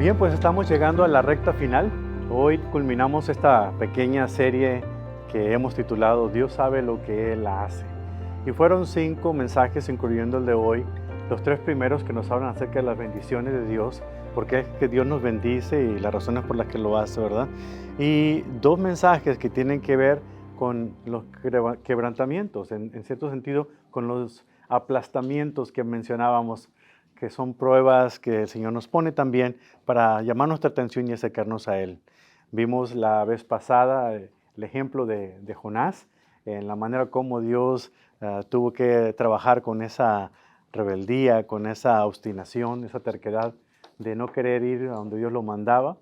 Bien, pues estamos llegando a la recta final. Hoy culminamos esta pequeña serie que hemos titulado Dios sabe lo que Él hace. Y fueron 5 mensajes, incluyendo el de hoy. Los 3 primeros que nos hablan acerca de las bendiciones de Dios, porque es que Dios nos bendice y las razones por las que lo hace, ¿verdad? Y 2 mensajes que tienen que ver con los quebrantamientos, en cierto sentido, con los aplastamientos que mencionábamos, que son pruebas que el Señor nos pone también para llamar nuestra atención y acercarnos a Él. Vimos la vez pasada el ejemplo de Jonás, en la manera como Dios tuvo que trabajar con esa rebeldía, con esa obstinación, esa terquedad de no querer ir a donde Dios lo mandaba.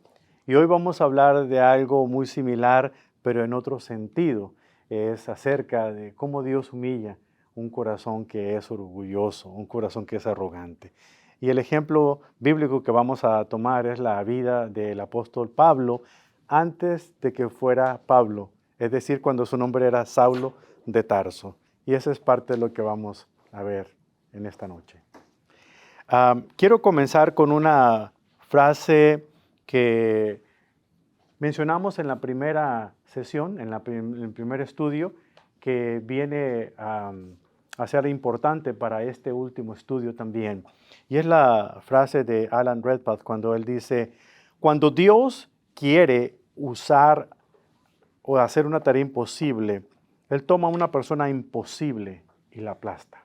Y hoy vamos a hablar de algo muy similar, pero en otro sentido. Es acerca de cómo Dios humilla un corazón que es orgulloso, un corazón que es arrogante. Y el ejemplo bíblico que vamos a tomar es la vida del apóstol Pablo antes de que fuera Pablo, es decir, cuando su nombre era Saulo de Tarso. Y esa es parte de lo que vamos a ver en esta noche. Quiero comenzar con una frase que mencionamos en la primera sesión, en el primer estudio, que viene a ser importante para este último estudio también. Y es la frase de Alan Redpath cuando él dice, cuando Dios quiere usar o hacer una tarea imposible, Él toma a una persona imposible y la aplasta.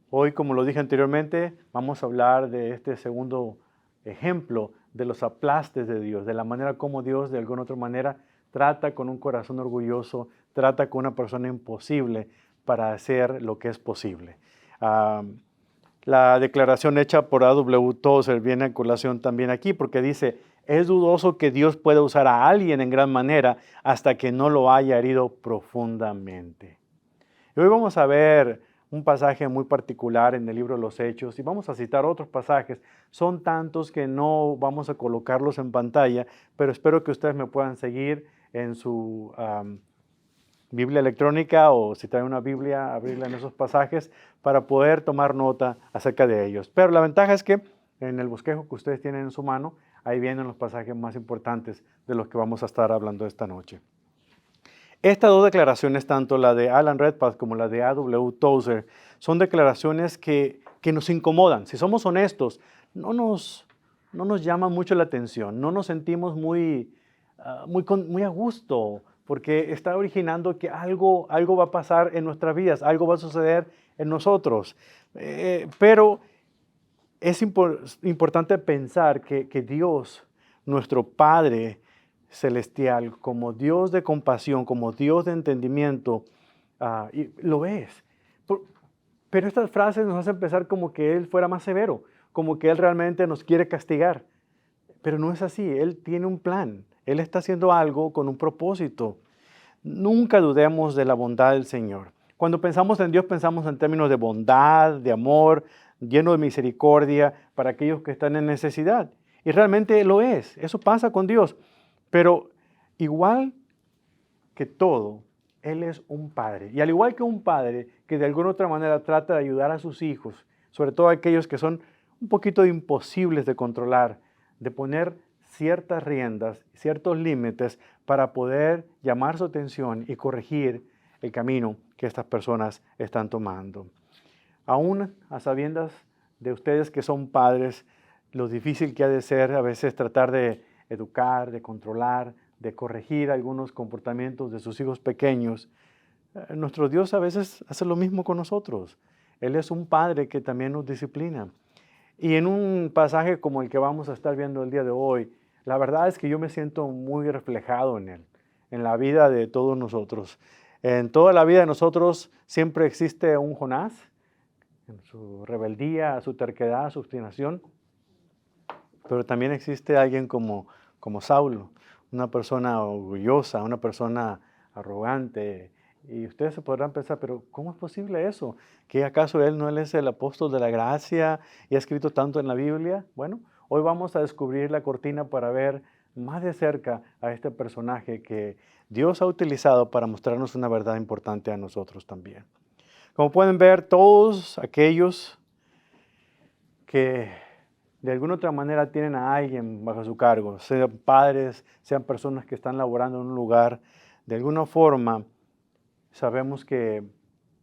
Hoy, como lo dije anteriormente, vamos a hablar de este segundo ejemplo de los aplastes de Dios, de la manera como Dios de alguna otra manera trata con un corazón orgulloso, trata con una persona imposible para hacer lo que es posible. La declaración hecha por A.W. Tozer viene a colación también aquí porque dice, es dudoso que Dios pueda usar a alguien en gran manera hasta que no lo haya herido profundamente. Y hoy vamos a ver un pasaje muy particular en el libro de los Hechos y vamos a citar otros pasajes. Son tantos que no vamos a colocarlos en pantalla, pero espero que ustedes me puedan seguir en su Biblia electrónica o si traen una Biblia, abrirla en esos pasajes para poder tomar nota acerca de ellos. Pero la ventaja es que en el bosquejo que ustedes tienen en su mano, ahí vienen los pasajes más importantes de los que vamos a estar hablando esta noche. Estas 2 declaraciones, tanto la de Alan Redpath como la de A.W. Tozer, son declaraciones que nos incomodan. Si somos honestos, no nos llama mucho la atención, no nos sentimos muy a gusto, porque está originando que algo va a pasar en nuestras vidas, algo va a suceder en nosotros. Pero es importante pensar que Dios, nuestro Padre celestial, como Dios de compasión, como Dios de entendimiento, y lo es. Pero estas frases nos hacen pensar como que Él fuera más severo, como que Él realmente nos quiere castigar. Pero no es así, Él tiene un plan, Él está haciendo algo con un propósito. Nunca dudemos de la bondad del Señor. Cuando pensamos en Dios, pensamos en términos de bondad, de amor, lleno de misericordia para aquellos que están en necesidad. Y realmente lo es, eso pasa con Dios. Pero igual que todo, Él es un padre. Y al igual que un padre que de alguna otra manera trata de ayudar a sus hijos, sobre todo aquellos que son un poquito imposibles de controlar, de poner ciertas riendas, ciertos límites para poder llamar su atención y corregir el camino que estas personas están tomando. Aún a sabiendas de ustedes que son padres, lo difícil que ha de ser a veces tratar de educar, de controlar, de corregir algunos comportamientos de sus hijos pequeños. Nuestro Dios a veces hace lo mismo con nosotros. Él es un padre que también nos disciplina. Y en un pasaje como el que vamos a estar viendo el día de hoy, la verdad es que yo me siento muy reflejado en él, en la vida de todos nosotros. En toda la vida de nosotros siempre existe un Jonás, en su rebeldía, su terquedad, su obstinación, pero también existe alguien como Saulo, una persona orgullosa, una persona arrogante. Y ustedes se podrán pensar, pero ¿cómo es posible eso? ¿Que acaso él no es el apóstol de la gracia y ha escrito tanto en la Biblia? Bueno, hoy vamos a descubrir la cortina para ver más de cerca a este personaje que Dios ha utilizado para mostrarnos una verdad importante a nosotros también. Como pueden ver, todos aquellos que de alguna otra manera tienen a alguien bajo su cargo, sean padres, sean personas que están laborando en un lugar, de alguna forma sabemos que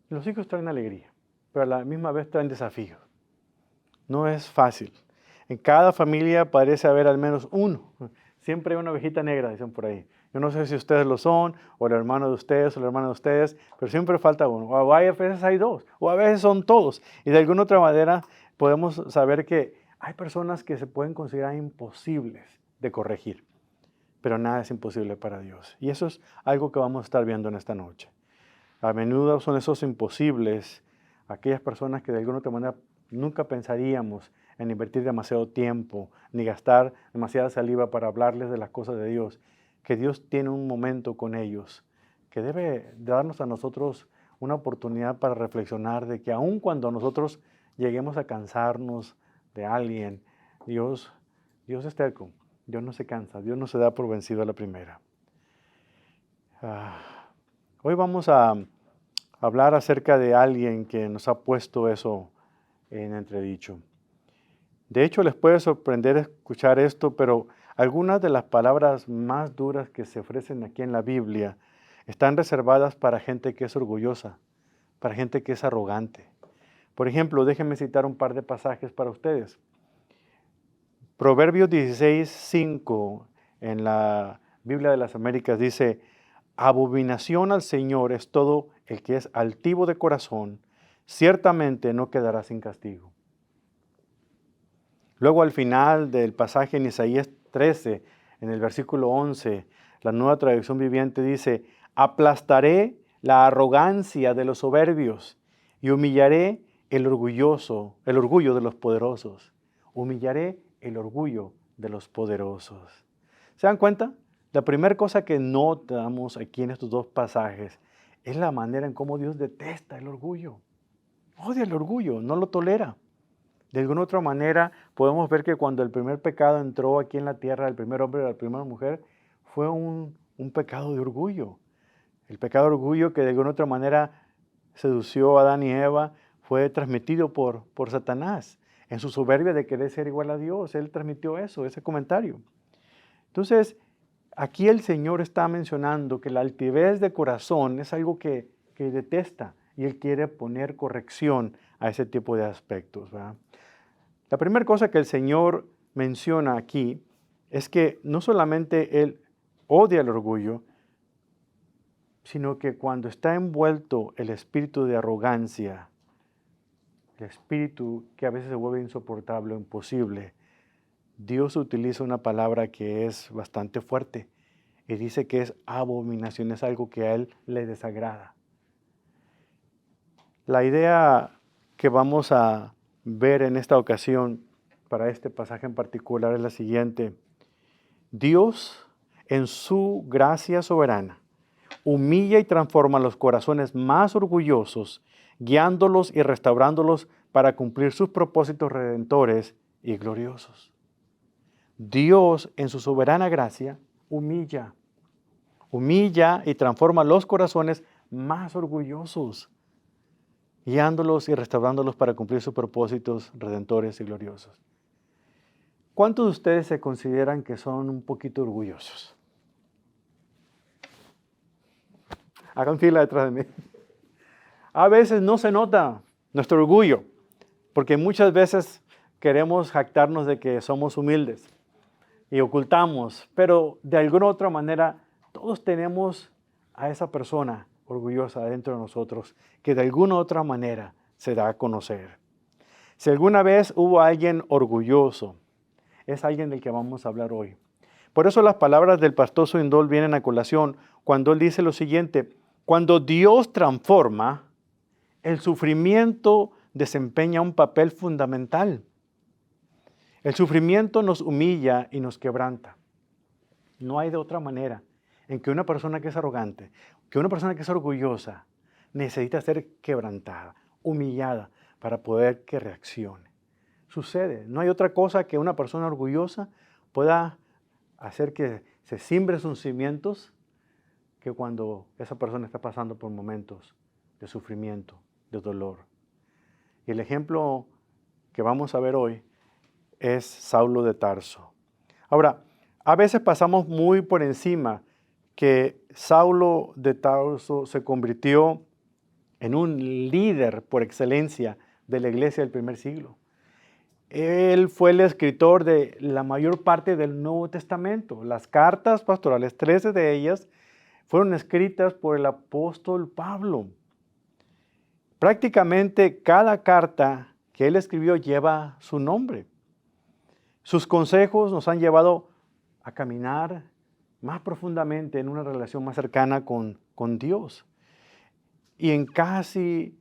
los hijos traen alegría, pero a la misma vez traen desafíos. No es fácil. En cada familia parece haber al menos uno. Siempre hay una ovejita negra, dicen por ahí. Yo no sé si ustedes lo son, o el hermano de ustedes, o el hermano de ustedes, pero siempre falta uno. O a veces hay dos, o a veces son todos. Y de alguna otra manera podemos saber que hay personas que se pueden considerar imposibles de corregir, pero nada es imposible para Dios. Y eso es algo que vamos a estar viendo en esta noche. A menudo son esos imposibles, aquellas personas que de alguna otra manera nunca pensaríamos en invertir demasiado tiempo, ni gastar demasiada saliva para hablarles de las cosas de Dios, que Dios tiene un momento con ellos, que debe darnos a nosotros una oportunidad para reflexionar de que aun cuando nosotros lleguemos a cansarnos de alguien, Dios es terco, Dios no se cansa, Dios no se da por vencido a la primera. Hoy vamos a hablar acerca de alguien que nos ha puesto eso en entredicho. De hecho, les puede sorprender escuchar esto, pero algunas de las palabras más duras que se ofrecen aquí en la Biblia están reservadas para gente que es orgullosa, para gente que es arrogante. Por ejemplo, déjenme citar un par de pasajes para ustedes. Proverbios 16:5 en la Biblia de las Américas dice: abominación al Señor es todo el que es altivo de corazón, ciertamente no quedará sin castigo. Luego al final del pasaje en Isaías 13, en el versículo 11, la Nueva Traducción Viviente dice: aplastaré la arrogancia de los soberbios y humillaré el orgullo de los poderosos. Humillaré el orgullo de los poderosos. ¿Se dan cuenta? La primera cosa que notamos aquí en estos dos pasajes es la manera en cómo Dios detesta el orgullo. Odia el orgullo, no lo tolera. De alguna otra manera podemos ver que cuando el primer pecado entró aquí en la tierra, el primer hombre y la primera mujer, fue un pecado de orgullo. El pecado de orgullo que de alguna otra manera sedució a Adán y Eva fue transmitido por Satanás. En su soberbia de querer ser igual a Dios, él transmitió ese comentario. Entonces, aquí el Señor está mencionando que la altivez de corazón es algo que detesta y Él quiere poner corrección a ese tipo de aspectos, ¿verdad? La primera cosa que el Señor menciona aquí es que no solamente Él odia el orgullo, sino que cuando está envuelto el espíritu de arrogancia, el espíritu que a veces se vuelve insoportable o imposible, Dios utiliza una palabra que es bastante fuerte y dice que es abominación, es algo que a Él le desagrada. La idea que vamos a ver en esta ocasión para este pasaje en particular es la siguiente: Dios, en su gracia soberana, humilla y transforma los corazones más orgullosos, guiándolos y restaurándolos para cumplir sus propósitos redentores y gloriosos. Dios, en su soberana gracia, humilla y transforma los corazones más orgullosos, guiándolos y restaurándolos para cumplir sus propósitos redentores y gloriosos. ¿Cuántos de ustedes se consideran que son un poquito orgullosos? Hagan fila detrás de mí. A veces no se nota nuestro orgullo, porque muchas veces queremos jactarnos de que somos humildes y ocultamos, pero de alguna u otra manera todos tenemos a esa persona orgullosa dentro de nosotros que de alguna u otra manera se da a conocer. Si alguna vez hubo alguien orgulloso, es alguien del que vamos a hablar hoy. Por eso las palabras del pastor Swindoll vienen a colación cuando él dice lo siguiente: cuando Dios transforma, el sufrimiento desempeña un papel fundamental. El sufrimiento nos humilla y nos quebranta. No hay de otra manera en que una persona que es arrogante, que una persona que es orgullosa, necesita ser quebrantada, humillada, para poder que reaccione. Sucede. No hay otra cosa que una persona orgullosa pueda hacer que se cimbren sus cimientos que cuando esa persona está pasando por momentos de sufrimiento, de dolor. Y el ejemplo que vamos a ver hoy es Saulo de Tarso. Ahora, a veces pasamos muy por encima que Saulo de Tarso se convirtió en un líder por excelencia de la iglesia del primer siglo. Él fue el escritor de la mayor parte del Nuevo Testamento. Las cartas pastorales, 13 de ellas, fueron escritas por el apóstol Pablo. Prácticamente cada carta que él escribió lleva su nombre. Sus consejos nos han llevado a caminar más profundamente en una relación más cercana con Dios. Y en casi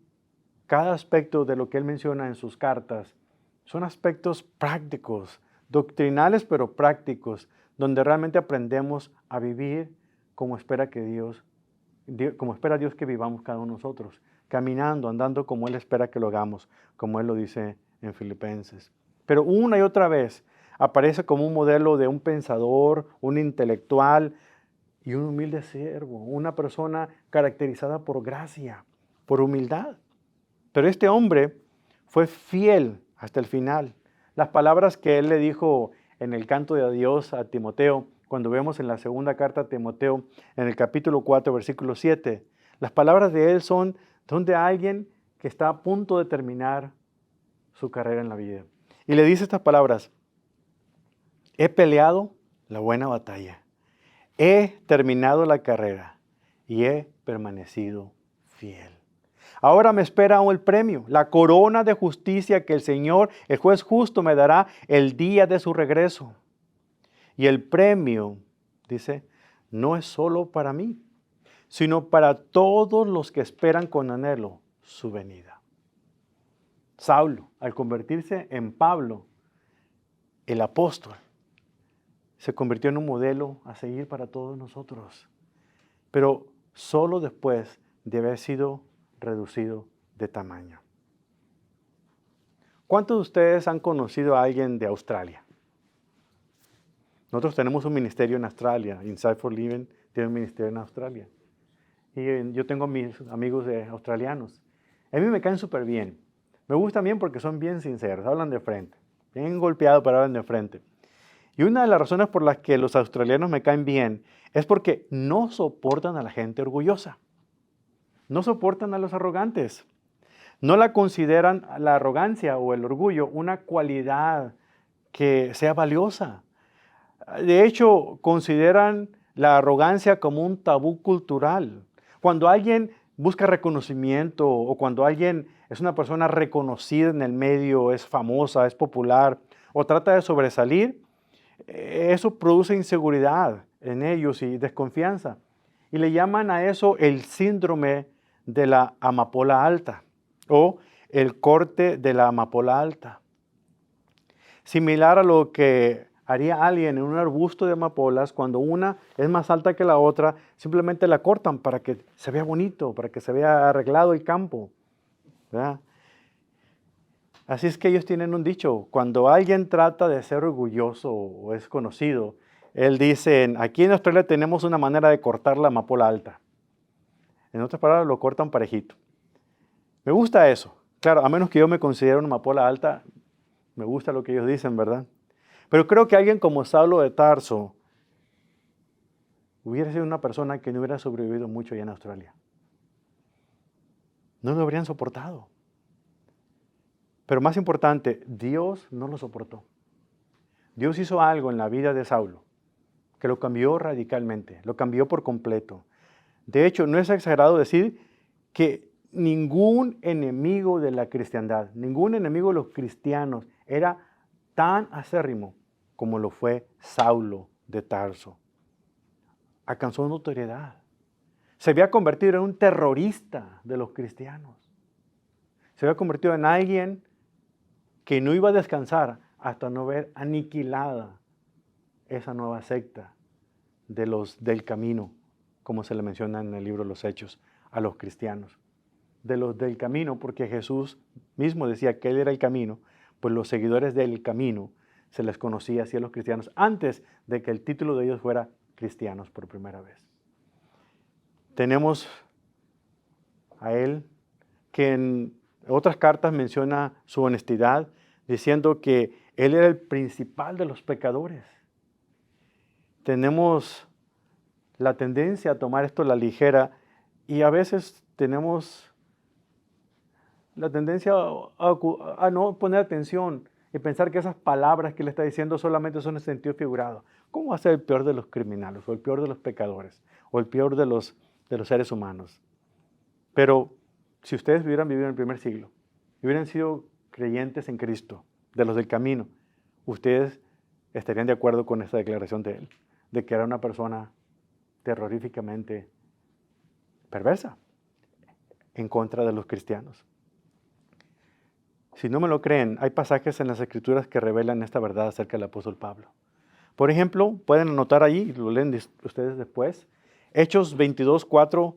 cada aspecto de lo que él menciona en sus cartas son aspectos prácticos, doctrinales pero prácticos, donde realmente aprendemos a vivir como espera Dios que vivamos cada uno de nosotros, caminando, andando como Él espera que lo hagamos, como Él lo dice en Filipenses. Pero una y otra vez aparece como un modelo de un pensador, un intelectual y un humilde siervo, una persona caracterizada por gracia, por humildad. Pero este hombre fue fiel hasta el final. Las palabras que él le dijo en el canto de adiós a Timoteo, cuando vemos en la segunda carta a Timoteo, en el capítulo 4, versículo 7, las palabras de él son de alguien que está a punto de terminar su carrera en la vida. Y le dice estas palabras: he peleado la buena batalla, he terminado la carrera y he permanecido fiel. Ahora me espera aún el premio, la corona de justicia que el Señor, el juez justo, me dará el día de su regreso. Y el premio, dice, no es solo para mí, sino para todos los que esperan con anhelo su venida. Saulo, al convertirse en Pablo, el apóstol, se convirtió en un modelo a seguir para todos nosotros, pero solo después de haber sido reducido de tamaño. ¿Cuántos de ustedes han conocido a alguien de Australia? Nosotros tenemos un ministerio en Australia. Inside for Living tiene un ministerio en Australia. Y yo tengo mis amigos australianos. A mí me caen súper bien. Me gustan bien porque son bien sinceros, hablan de frente. Bien golpeados, pero hablan de frente. Y una de las razones por las que los australianos me caen bien es porque no soportan a la gente orgullosa. No soportan a los arrogantes. No la consideran la arrogancia o el orgullo una cualidad que sea valiosa. De hecho, consideran la arrogancia como un tabú cultural. Cuando alguien busca reconocimiento o cuando alguien es una persona reconocida en el medio, es famosa, es popular o trata de sobresalir, eso produce inseguridad en ellos y desconfianza. Y le llaman a eso el síndrome de la amapola alta o el corte de la amapola alta. Similar a lo que haría alguien en un arbusto de amapolas, cuando una es más alta que la otra, simplemente la cortan para que se vea bonito, para que se vea arreglado el campo, ¿verdad? Así es que ellos tienen un dicho: cuando alguien trata de ser orgulloso o es conocido, él dice, aquí en Australia tenemos una manera de cortar la amapola alta. En otras palabras, lo cortan parejito. Me gusta eso. Claro, a menos que yo me considere una amapola alta, me gusta lo que ellos dicen, ¿verdad? Pero creo que alguien como Saulo de Tarso hubiera sido una persona que no hubiera sobrevivido mucho allá en Australia. No lo habrían soportado. Pero más importante, Dios no lo soportó. Dios hizo algo en la vida de Saulo que lo cambió radicalmente, lo cambió por completo. De hecho, no es exagerado decir que ningún enemigo de la cristiandad, ningún enemigo de los cristianos era tan acérrimo como lo fue Saulo de Tarso. Alcanzó notoriedad. Se había convertido en un terrorista de los cristianos. Se había convertido en alguien que no iba a descansar hasta no ver aniquilada esa nueva secta de los del camino, como se le menciona en el libro de los Hechos a los cristianos. De los del camino, porque Jesús mismo decía que Él era el camino, pues los seguidores del camino se les conocía así a los cristianos antes de que el título de ellos fuera cristianos por primera vez. Tenemos a él que en otras cartas menciona su honestidad, diciendo que Él era el principal de los pecadores. Tenemos la tendencia a tomar esto a la ligera y a veces tenemos la tendencia a no poner atención y pensar que esas palabras que le está diciendo solamente son en sentido figurado. ¿Cómo va a ser el peor de los criminales o el peor de los pecadores o el peor de los seres humanos? Pero si ustedes hubieran vivido en el primer siglo, hubieran sido creyentes en Cristo, de los del camino, ustedes estarían de acuerdo con esta declaración de él, de que era una persona terroríficamente perversa en contra de los cristianos. Si no me lo creen, hay pasajes en las Escrituras que revelan esta verdad acerca del apóstol Pablo. Por ejemplo, pueden anotar ahí, lo leen ustedes después, Hechos 22:4.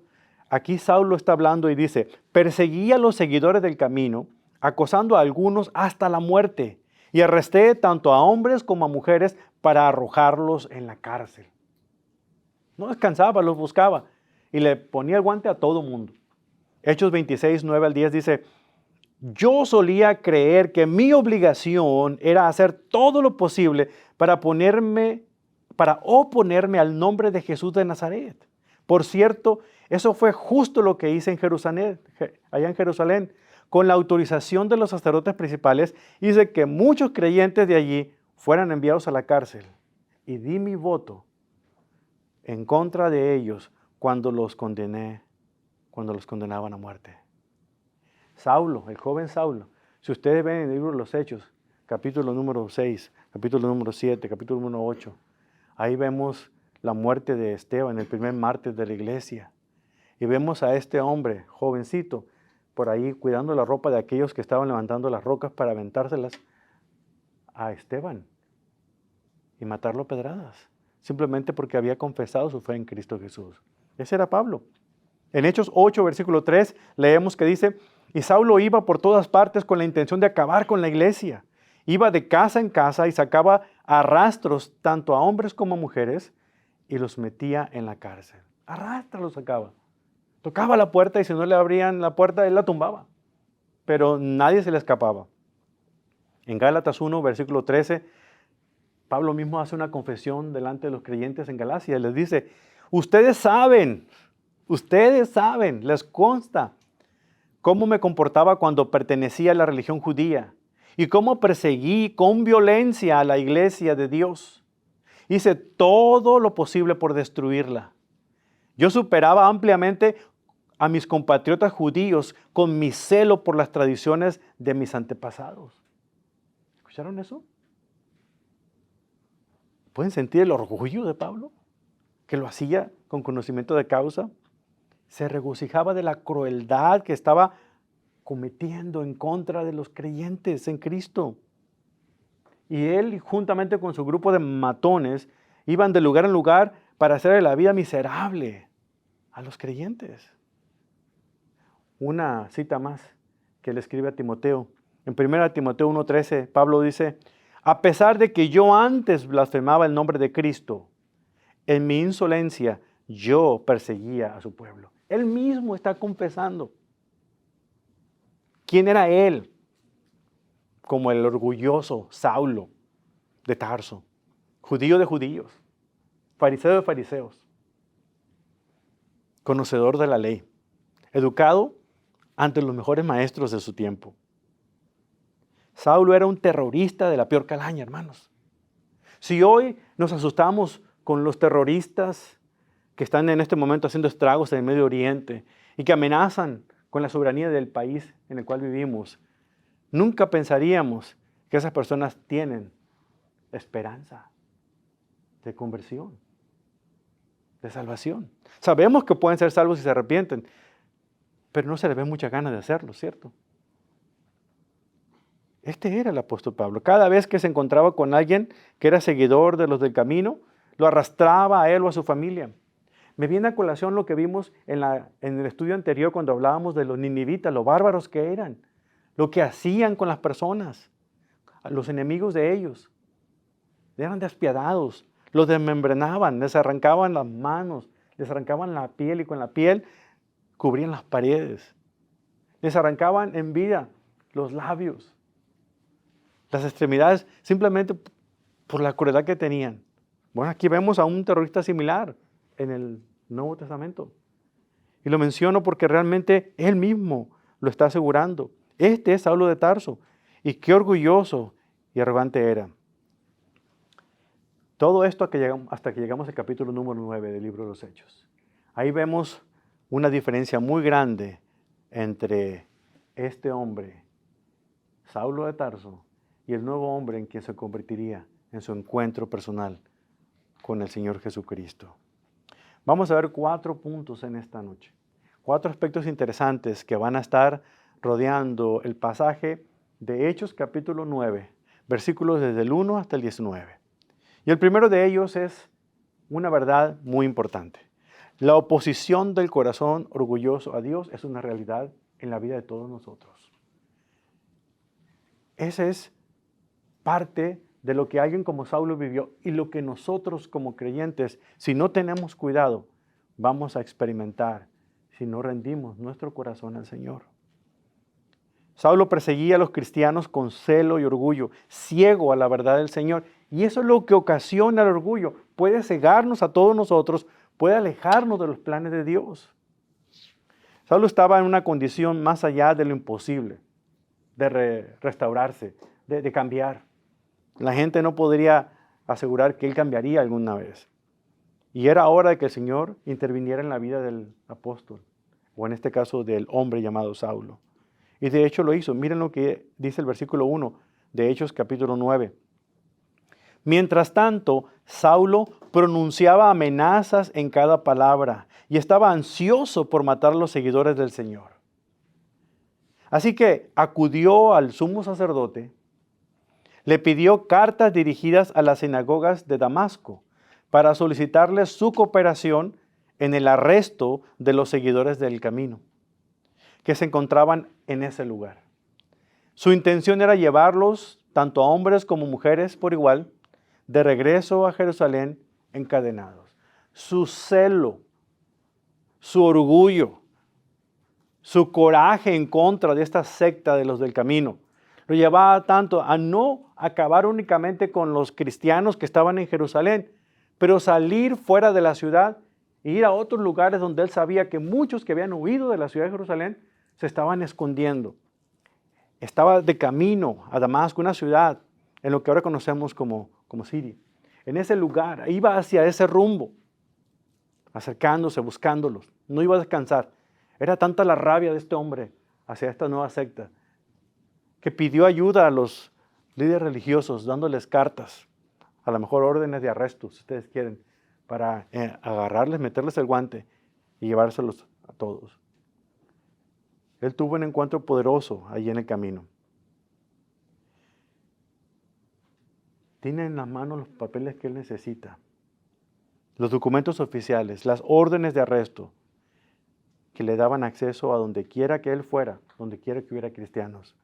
Aquí Saulo está hablando y dice, perseguí a los seguidores del camino, acosando a algunos hasta la muerte, y arresté tanto a hombres como a mujeres para arrojarlos en la cárcel. No descansaba, los buscaba y le ponía el guante a todo mundo. Hechos 26:9-10 dice, yo solía creer que mi obligación era hacer todo lo posible para oponerme al nombre de Jesús de Nazaret. Por cierto, eso fue justo lo que hice en Jerusalén, allá en Jerusalén, con la autorización de los sacerdotes principales, hice que muchos creyentes de allí fueran enviados a la cárcel y di mi voto en contra de ellos cuando los condenaban a muerte. Saulo, el joven Saulo, si ustedes ven en el libro de los Hechos, capítulo número 6, capítulo número 7, capítulo número 8, ahí vemos la muerte de Esteban, el primer mártir de la iglesia. Y vemos a este hombre, jovencito, por ahí cuidando la ropa de aquellos que estaban levantando las rocas para aventárselas a Esteban y matarlo a pedradas, simplemente porque había confesado su fe en Cristo Jesús. Ese era Pablo. En Hechos 8, versículo 3, leemos que dice, y Saulo iba por todas partes con la intención de acabar con la iglesia. Iba de casa en casa y sacaba a rastros tanto a hombres como a mujeres y los metía en la cárcel. A rastros los sacaba. Tocaba la puerta y si no le abrían la puerta, él la tumbaba. Pero nadie se le escapaba. En Gálatas 1, versículo 13, Pablo mismo hace una confesión delante de los creyentes en Galacia. Les dice, ustedes saben, les consta cómo me comportaba cuando pertenecía a la religión judía y cómo perseguí con violencia a la iglesia de Dios. Hice todo lo posible por destruirla. Yo superaba ampliamente a mis compatriotas judíos con mi celo por las tradiciones de mis antepasados. ¿Escucharon eso? ¿Pueden sentir el orgullo de Pablo? Que lo hacía con conocimiento de causa. Se regocijaba de la crueldad que estaba cometiendo en contra de los creyentes en Cristo. Y él, juntamente con su grupo de matones, iban de lugar en lugar para hacerle la vida miserable a los creyentes. Una cita más que le escribe a Timoteo. En 1 Timoteo 1:13, Pablo dice, a pesar de que yo antes blasfemaba el nombre de Cristo, en mi insolencia yo perseguía a su pueblo. Él mismo está confesando. ¿Quién era él? Como el orgulloso Saulo de Tarso, judío de judíos, fariseo de fariseos, conocedor de la ley, educado ante los mejores maestros de su tiempo. Saulo era un terrorista de la peor calaña, hermanos. Si hoy nos asustamos con los terroristas que están en este momento haciendo estragos en el Medio Oriente y que amenazan con la soberanía del país en el cual vivimos, nunca pensaríamos que esas personas tienen esperanza de conversión, de salvación. Sabemos que pueden ser salvos si se arrepienten, pero no se les ve mucha ganas de hacerlo, ¿cierto? Este era el apóstol Pablo. Cada vez que se encontraba con alguien que era seguidor de los del camino, lo arrastraba a él o a su familia. Me viene a colación lo que vimos en el estudio anterior cuando hablábamos de los ninivitas, lo bárbaros que eran, lo que hacían con las personas, a los enemigos de ellos. Eran despiadados, los desmembraban, les arrancaban las manos, les arrancaban la piel y con la piel cubrían las paredes. Les arrancaban en vida los labios. las extremidades, simplemente por la crueldad que tenían. Bueno, aquí vemos a un terrorista similar en el Nuevo Testamento. Y lo menciono porque realmente él mismo lo está asegurando. Este es Saulo de Tarso. Y qué orgulloso y arrogante era. Todo esto hasta que llegamos al capítulo número 9 del libro de los Hechos. Ahí vemos una diferencia muy grande entre este hombre, Saulo de Tarso, y el nuevo hombre en quien se convertiría en su encuentro personal con el Señor Jesucristo. Vamos a ver 4 puntos en esta noche. 4 aspectos interesantes que van a estar rodeando el pasaje de Hechos capítulo 9, versículos desde el 1 hasta el 19. Y el primero de ellos es una verdad muy importante. La oposición del corazón orgulloso a Dios es una realidad en la vida de todos nosotros. Esa es parte de lo que alguien como Saulo vivió y lo que nosotros como creyentes, si no tenemos cuidado, vamos a experimentar si no rendimos nuestro corazón al Señor. Saulo perseguía a los cristianos con celo y orgullo, ciego a la verdad del Señor. Y eso es lo que ocasiona el orgullo. Puede cegarnos a todos nosotros, puede alejarnos de los planes de Dios. Saulo estaba en una condición más allá de lo imposible, de restaurarse, de cambiar. La gente no podría asegurar que él cambiaría alguna vez. Y era hora de que el Señor interviniera en la vida del apóstol, o en este caso del hombre llamado Saulo. Y de hecho lo hizo. Miren lo que dice el versículo 1 de Hechos capítulo 9. Mientras tanto, Saulo pronunciaba amenazas en cada palabra y estaba ansioso por matar a los seguidores del Señor. Así que acudió al sumo sacerdote, le pidió cartas dirigidas a las sinagogas de Damasco para solicitarles su cooperación en el arresto de los seguidores del camino que se encontraban en ese lugar. Su intención era llevarlos, tanto a hombres como mujeres por igual, de regreso a Jerusalén encadenados. Su celo, su orgullo, su coraje en contra de esta secta de los del camino, lo llevaba tanto a no acabar únicamente con los cristianos que estaban en Jerusalén, pero salir fuera de la ciudad e ir a otros lugares donde él sabía que muchos que habían huido de la ciudad de Jerusalén se estaban escondiendo. Estaba de camino a Damasco, una ciudad en lo que ahora conocemos como Siria. En ese lugar, iba hacia ese rumbo, acercándose, buscándolos. No iba a descansar. Era tanta la rabia de este hombre hacia esta nueva secta que pidió ayuda a los líderes religiosos, dándoles cartas, a lo mejor órdenes de arresto, si ustedes quieren, para agarrarles, meterles el guante y llevárselos a todos. Él tuvo un encuentro poderoso allí en el camino. Tiene en las manos los papeles que él necesita, los documentos oficiales, las órdenes de arresto que le daban acceso a donde quiera que él fuera, donde quiera que hubiera cristianos.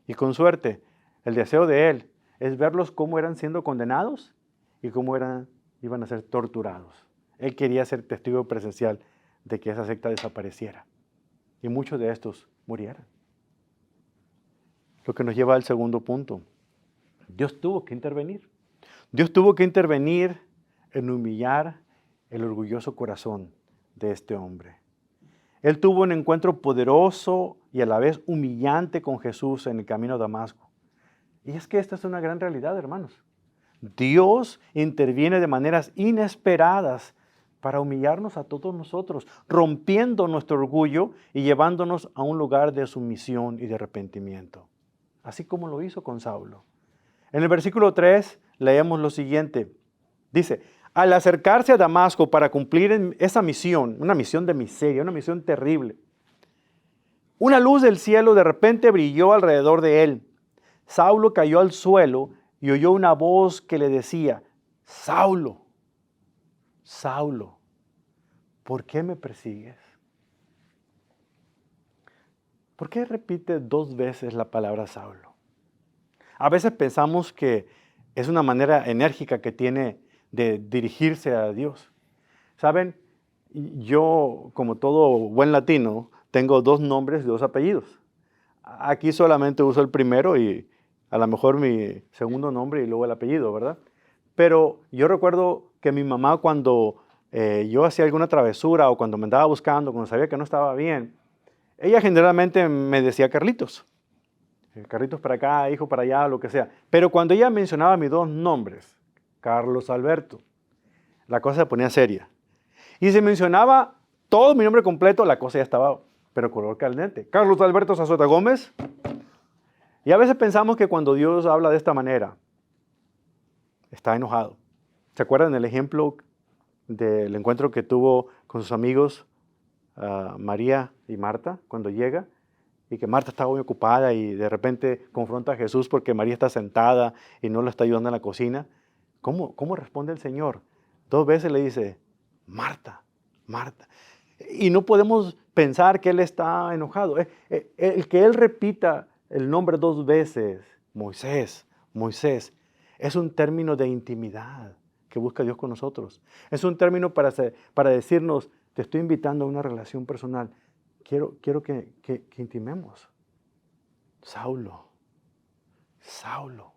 Y con suerte, el deseo de él es verlos cómo eran siendo condenados y cómo iban a ser torturados. Él quería ser testigo presencial de que esa secta desapareciera. Y muchos de estos murieran. Lo que nos lleva al segundo punto. Dios tuvo que intervenir. Dios tuvo que intervenir en humillar el orgulloso corazón de este hombre. Él tuvo un encuentro poderoso y a la vez humillante con Jesús en el camino a Damasco. Y es que esta es una gran realidad, hermanos. Dios interviene de maneras inesperadas para humillarnos a todos nosotros, rompiendo nuestro orgullo y llevándonos a un lugar de sumisión y de arrepentimiento. Así como lo hizo con Saulo. En el versículo 3 leemos lo siguiente. Dice, al acercarse a Damasco para cumplir esa misión, una misión de miseria, una misión terrible, una luz del cielo de repente brilló alrededor de él. Saulo cayó al suelo y oyó una voz que le decía, Saulo, Saulo, ¿por qué me persigues? ¿Por qué repite 2 veces la palabra Saulo? A veces pensamos que es una manera enérgica que tiene de dirigirse a Dios. ¿Saben? Yo, como todo buen latino, tengo 2 nombres y 2 apellidos. Aquí solamente uso el primero y a lo mejor mi segundo nombre y luego el apellido, ¿verdad? Pero yo recuerdo que mi mamá cuando yo hacía alguna travesura o cuando me andaba buscando, cuando sabía que no estaba bien, ella generalmente me decía Carlitos. Carlitos para acá, hijo para allá, lo que sea. Pero cuando ella mencionaba mis dos nombres, Carlos Alberto, la cosa se ponía seria. Y si mencionaba todo mi nombre completo, la cosa ya estaba, pero color caliente. Carlos Alberto Zazota Gómez. Y a veces pensamos que cuando Dios habla de esta manera, está enojado. ¿Se acuerdan del ejemplo del encuentro que tuvo con sus amigos María y Marta cuando llega? Y que Marta estaba muy ocupada y de repente confronta a Jesús porque María está sentada y no le está ayudando en la cocina. ¿Cómo responde el Señor? 2 veces le dice, Marta, Marta. Y no podemos pensar que Él está enojado. El que Él repita el nombre 2 veces, Moisés, Moisés, es un término de intimidad que busca Dios con nosotros. Es un término para decirnos, te estoy invitando a una relación personal. Quiero que intimemos. Saulo, Saulo,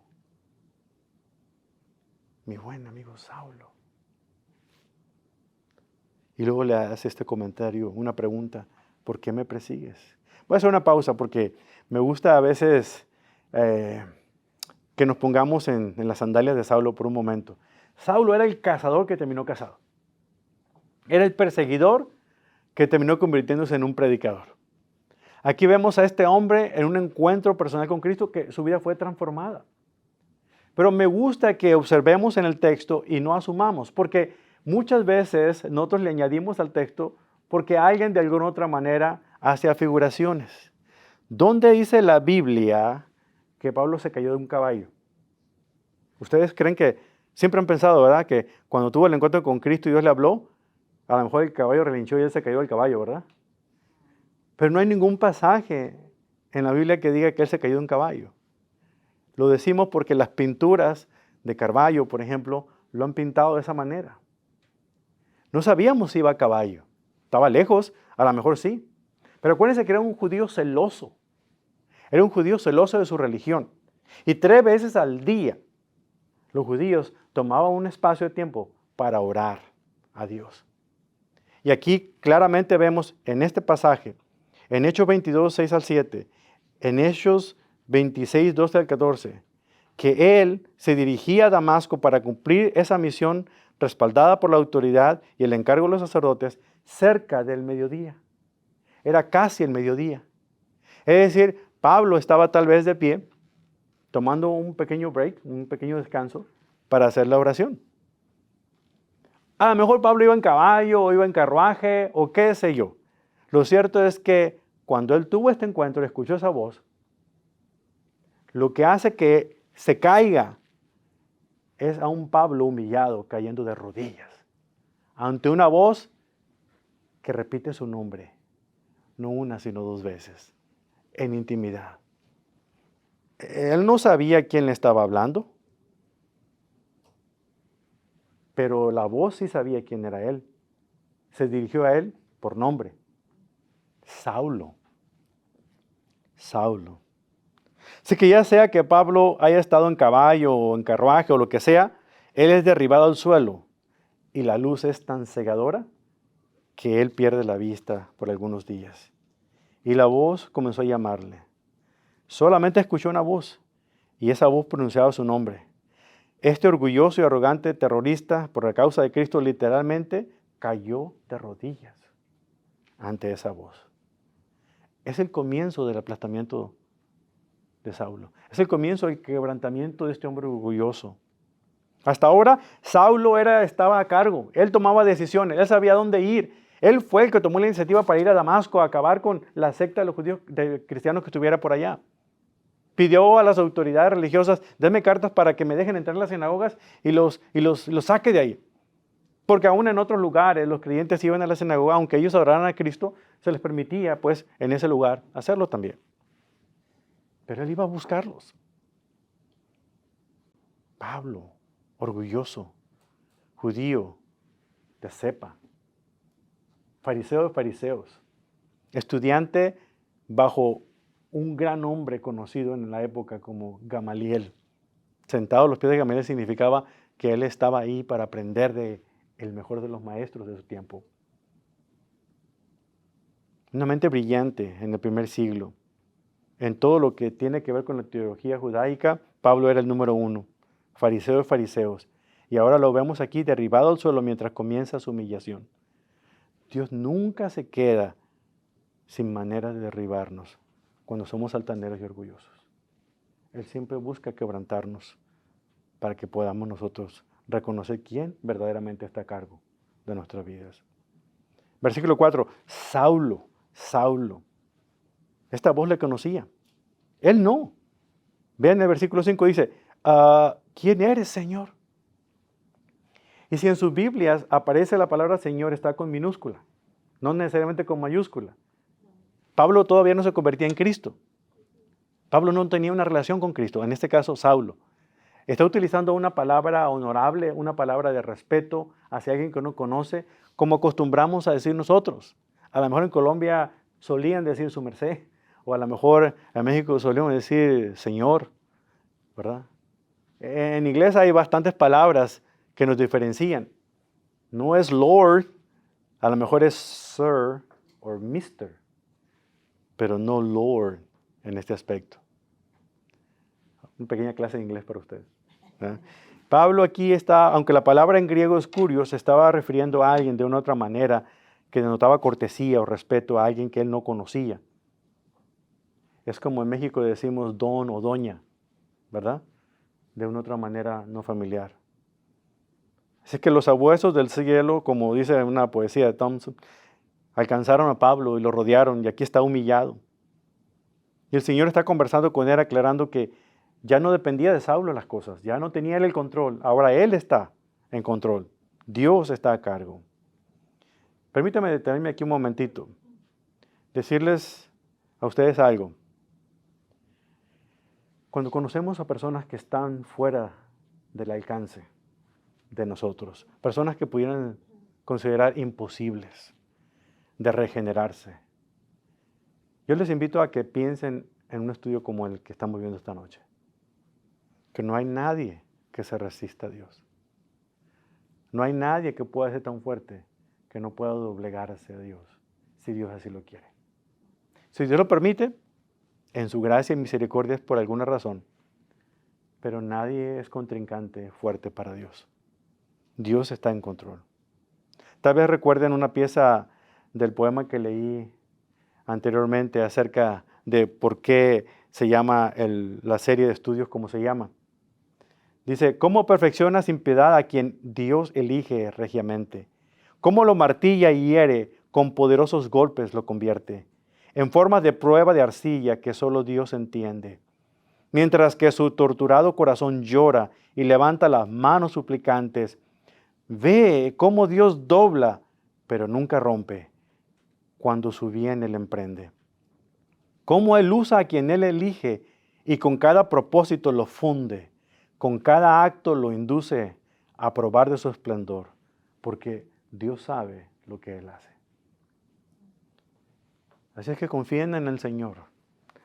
mi buen amigo Saulo. Y luego le hace este comentario, una pregunta, ¿por qué me persigues? Voy a hacer una pausa porque me gusta a veces que nos pongamos en las sandalias de Saulo por un momento. Saulo era el cazador que terminó casado. Era el perseguidor que terminó convirtiéndose en un predicador. Aquí vemos a este hombre en un encuentro personal con Cristo que su vida fue transformada. Pero me gusta que observemos en el texto y no asumamos, porque muchas veces nosotros le añadimos al texto porque alguien de alguna otra manera hace afiguraciones. ¿Dónde dice la Biblia que Pablo se cayó de un caballo? Ustedes creen que, siempre han pensado, ¿verdad? Que cuando tuvo el encuentro con Cristo y Dios le habló, a lo mejor el caballo relinchó y él se cayó del caballo, ¿verdad? Pero no hay ningún pasaje en la Biblia que diga que él se cayó de un caballo. Lo decimos porque las pinturas de Caravaggio, por ejemplo, lo han pintado de esa manera. No sabíamos si iba a caballo. Estaba lejos, a lo mejor sí. Pero acuérdense que era un judío celoso. Era un judío celoso de su religión. Y 3 veces al día los judíos tomaban un espacio de tiempo para orar a Dios. Y aquí claramente vemos en este pasaje, en Hechos 22, 6 al 7, en Hechos 26, 12 al 14, que él se dirigía a Damasco para cumplir esa misión respaldada por la autoridad y el encargo de los sacerdotes cerca del mediodía. Era casi el mediodía. Es decir, Pablo estaba tal vez de pie, tomando un pequeño break, un pequeño descanso, para hacer la oración. A lo mejor Pablo iba en caballo, o iba en carruaje, o qué sé yo. Lo cierto es que cuando él tuvo este encuentro y escuchó esa voz, lo que hace que se caiga es a un Pablo humillado, cayendo de rodillas, ante una voz que repite su nombre, no una, sino 2 veces, en intimidad. Él no sabía quién le estaba hablando, pero la voz sí sabía quién era él. Se dirigió a él por nombre. Saulo. Saulo. Así que ya sea que Pablo haya estado en caballo o en carruaje o lo que sea, él es derribado al suelo y la luz es tan cegadora que él pierde la vista por algunos días. Y la voz comenzó a llamarle. Solamente escuchó una voz y esa voz pronunciaba su nombre. Este orgulloso y arrogante terrorista, por la causa de Cristo, literalmente cayó de rodillas ante esa voz. Es el comienzo del aplastamiento de Saulo. Es el comienzo del quebrantamiento de este hombre orgulloso. Hasta ahora, Saulo estaba a cargo. Él tomaba decisiones. Él sabía dónde ir. Él fue el que tomó la iniciativa para ir a Damasco a acabar con la secta de los judíos, de cristianos que estuviera por allá. Pidió a las autoridades religiosas, denme cartas para que me dejen entrar en las sinagogas y los saque de ahí. Porque aún en otros lugares los creyentes iban a la sinagoga, aunque ellos adoraran a Cristo, se les permitía pues en ese lugar hacerlo también. Pero él iba a buscarlos. Pablo, orgulloso, judío, de cepa, fariseo de fariseos, estudiante bajo un gran hombre conocido en la época como Gamaliel. Sentado a los pies de Gamaliel significaba que él estaba ahí para aprender de el mejor de los maestros de su tiempo. Una mente brillante en el primer siglo. En todo lo que tiene que ver con la teología judaica, Pablo era el número 1, fariseo de fariseos. Y ahora lo vemos aquí derribado al suelo mientras comienza su humillación. Dios nunca se queda sin manera de derribarnos cuando somos altaneros y orgullosos. Él siempre busca quebrantarnos para que podamos nosotros reconocer quién verdaderamente está a cargo de nuestras vidas. Versículo 4, Saulo. Esta voz le conocía. Él no. Vean el versículo 5, dice, ¿quién eres, Señor? Y si en sus Biblias aparece la palabra Señor, está con minúscula, no necesariamente con mayúscula. Pablo todavía no se convertía en Cristo. Pablo no tenía una relación con Cristo, en este caso Saulo. Está utilizando una palabra honorable, una palabra de respeto hacia alguien que uno conoce, como acostumbramos a decir nosotros. A lo mejor en Colombia solían decir su merced, o a lo mejor en México solíamos decir Señor, ¿verdad? En inglés hay bastantes palabras que nos diferencian. No es Lord, a lo mejor es Sir o Mister, pero no Lord en este aspecto. Una pequeña clase de inglés para ustedes. ¿Eh? Pablo aquí está, aunque la palabra en griego es curios, se estaba refiriendo a alguien de una otra manera que denotaba cortesía o respeto a alguien que él no conocía. Es como en México decimos don o doña, ¿verdad? De una otra manera no familiar. Así que los sabuesos del cielo, como dice una poesía de Thompson, alcanzaron a Pablo y lo rodearon y aquí está humillado. Y el Señor está conversando con él, aclarando que ya no dependía de Saulo las cosas, ya no tenía él el control, ahora él está en control. Dios está a cargo. Permítame detenerme aquí un momentito, decirles a ustedes algo. Cuando conocemos a personas que están fuera del alcance de nosotros, personas que pudieran considerar imposibles de regenerarse, yo les invito a que piensen en un estudio como el que estamos viendo esta noche. Que no hay nadie que se resista a Dios. No hay nadie que pueda ser tan fuerte que no pueda doblegarse a Dios, si Dios así lo quiere. Si Dios lo permite, en su gracia y misericordia es por alguna razón, pero nadie es contrincante fuerte para Dios. Dios está en control. Tal vez recuerden una pieza del poema que leí anteriormente acerca de por qué se llama la serie de estudios como se llama. Dice, ¿cómo perfecciona sin piedad a quien Dios elige regiamente? ¿Cómo lo martilla y hiere, con poderosos golpes lo convierte? En forma de prueba de arcilla que solo Dios entiende. Mientras que su torturado corazón llora y levanta las manos suplicantes, ve cómo Dios dobla, pero nunca rompe, cuando su bien Él emprende. Cómo Él usa a quien Él elige y con cada propósito lo funde. Con cada acto lo induce a probar de su esplendor, porque Dios sabe lo que Él hace. Así es que confíen en el Señor.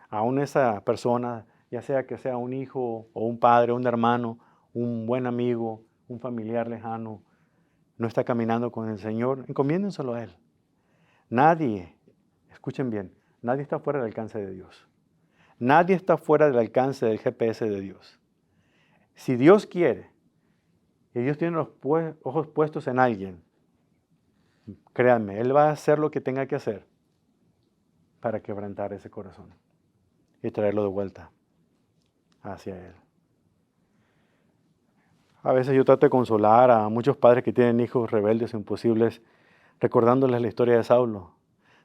Aún esa persona, ya sea que sea un hijo o un padre, un hermano, un buen amigo, un familiar lejano, no está caminando con el Señor, encomiéndenselo a Él. Nadie, escuchen bien, nadie está fuera del alcance de Dios. Nadie está fuera del alcance del GPS de Dios. Si Dios quiere, y Dios tiene los ojos puestos en alguien, créanme, Él va a hacer lo que tenga que hacer para quebrantar ese corazón y traerlo de vuelta hacia Él. A veces yo trato de consolar a muchos padres que tienen hijos rebeldes o imposibles, recordándoles la historia de Saulo,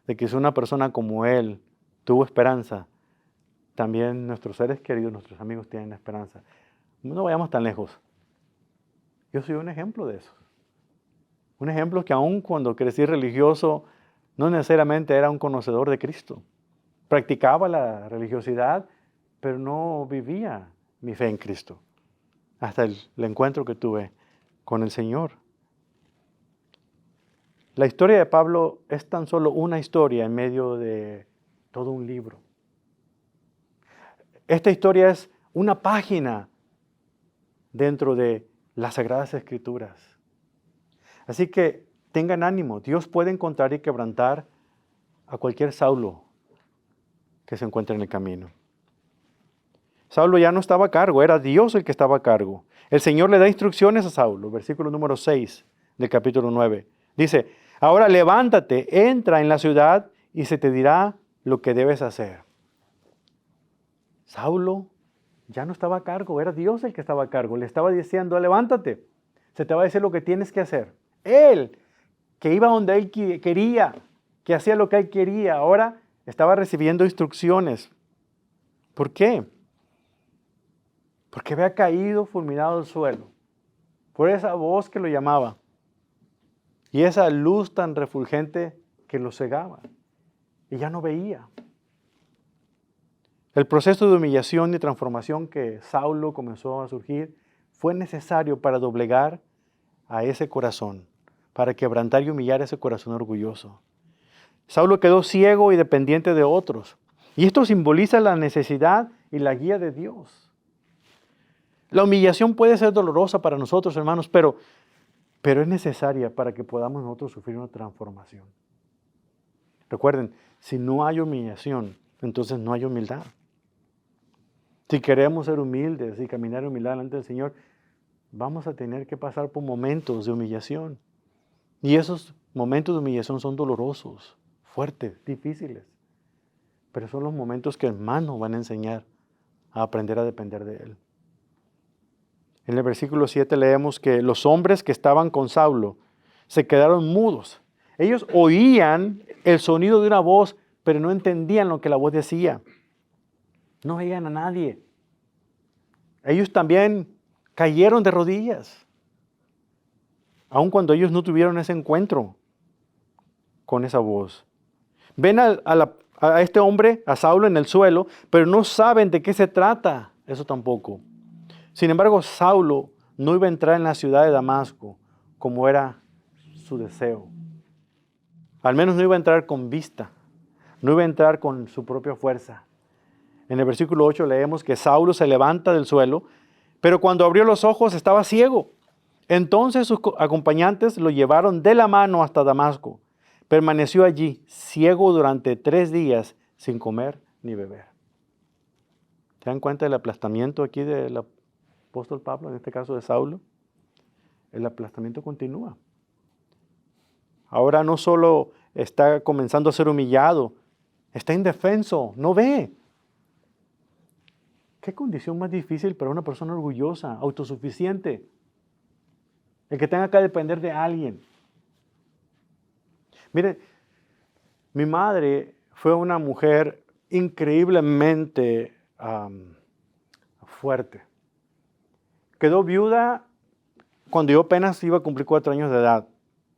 de que si una persona como él tuvo esperanza, también nuestros seres queridos, nuestros amigos tienen esperanza. No vayamos tan lejos. Yo soy un ejemplo de eso. Un ejemplo que aun cuando crecí religioso, no necesariamente era un conocedor de Cristo. Practicaba la religiosidad, pero no vivía mi fe en Cristo. Hasta el encuentro que tuve con el Señor. La historia de Pablo es tan solo una historia en medio de todo un libro. Esta historia es una página dentro de las Sagradas Escrituras. Así que tengan ánimo. Dios puede encontrar y quebrantar a cualquier Saulo que se encuentre en el camino. Saulo ya no estaba a cargo, era Dios el que estaba a cargo. El Señor le da instrucciones a Saulo, versículo número 6 del capítulo 9. Dice, ahora levántate, entra en la ciudad y se te dirá lo que debes hacer. Saulo ya no estaba a cargo, era Dios el que estaba a cargo. Le estaba diciendo, levántate, se te va a decir lo que tienes que hacer. Él, que iba donde él quería, que hacía lo que él quería, ahora estaba recibiendo instrucciones. ¿Por qué? Porque había caído fulminado al suelo por esa voz que lo llamaba y esa luz tan refulgente que lo cegaba y ya no veía. El proceso de humillación y transformación que Saulo comenzó a surgir fue necesario para doblegar a ese corazón, para quebrantar y humillar ese corazón orgulloso. Saulo quedó ciego y dependiente de otros. Y esto simboliza la necesidad y la guía de Dios. La humillación puede ser dolorosa para nosotros, hermanos, pero es necesaria para que podamos nosotros sufrir una transformación. Recuerden, si no hay humillación, entonces no hay humildad. Si queremos ser humildes y caminar en humildad delante del Señor, vamos a tener que pasar por momentos de humillación. Y esos momentos de humillación son dolorosos, fuertes, difíciles. Pero son los momentos que más nos van a enseñar a aprender a depender de Él. En el versículo 7 leemos que los hombres que estaban con Saulo se quedaron mudos. Ellos oían el sonido de una voz, pero no entendían lo que la voz decía. No veían a nadie. Ellos también cayeron de rodillas, aun cuando ellos no tuvieron ese encuentro con esa voz. Ven a este hombre, a Saulo, en el suelo, pero no saben de qué se trata, eso tampoco. Sin embargo, Saulo no iba a entrar en la ciudad de Damasco como era su deseo. Al menos no iba a entrar con vista, no iba a entrar con su propia fuerza. En el versículo 8 leemos que Saulo se levanta del suelo, pero cuando abrió los ojos estaba ciego. Entonces sus acompañantes lo llevaron de la mano hasta Damasco. Permaneció allí, ciego durante 3 días, sin comer ni beber. ¿Se dan cuenta del aplastamiento aquí del apóstol Pablo, en este caso de Saulo? El aplastamiento continúa. Ahora no solo está comenzando a ser humillado, está indefenso, no ve. ¿Qué condición más difícil para una persona orgullosa, autosuficiente? El que tenga que depender de alguien. Mire, mi madre fue una mujer increíblemente fuerte. Quedó viuda cuando yo apenas iba a cumplir 4 años de edad.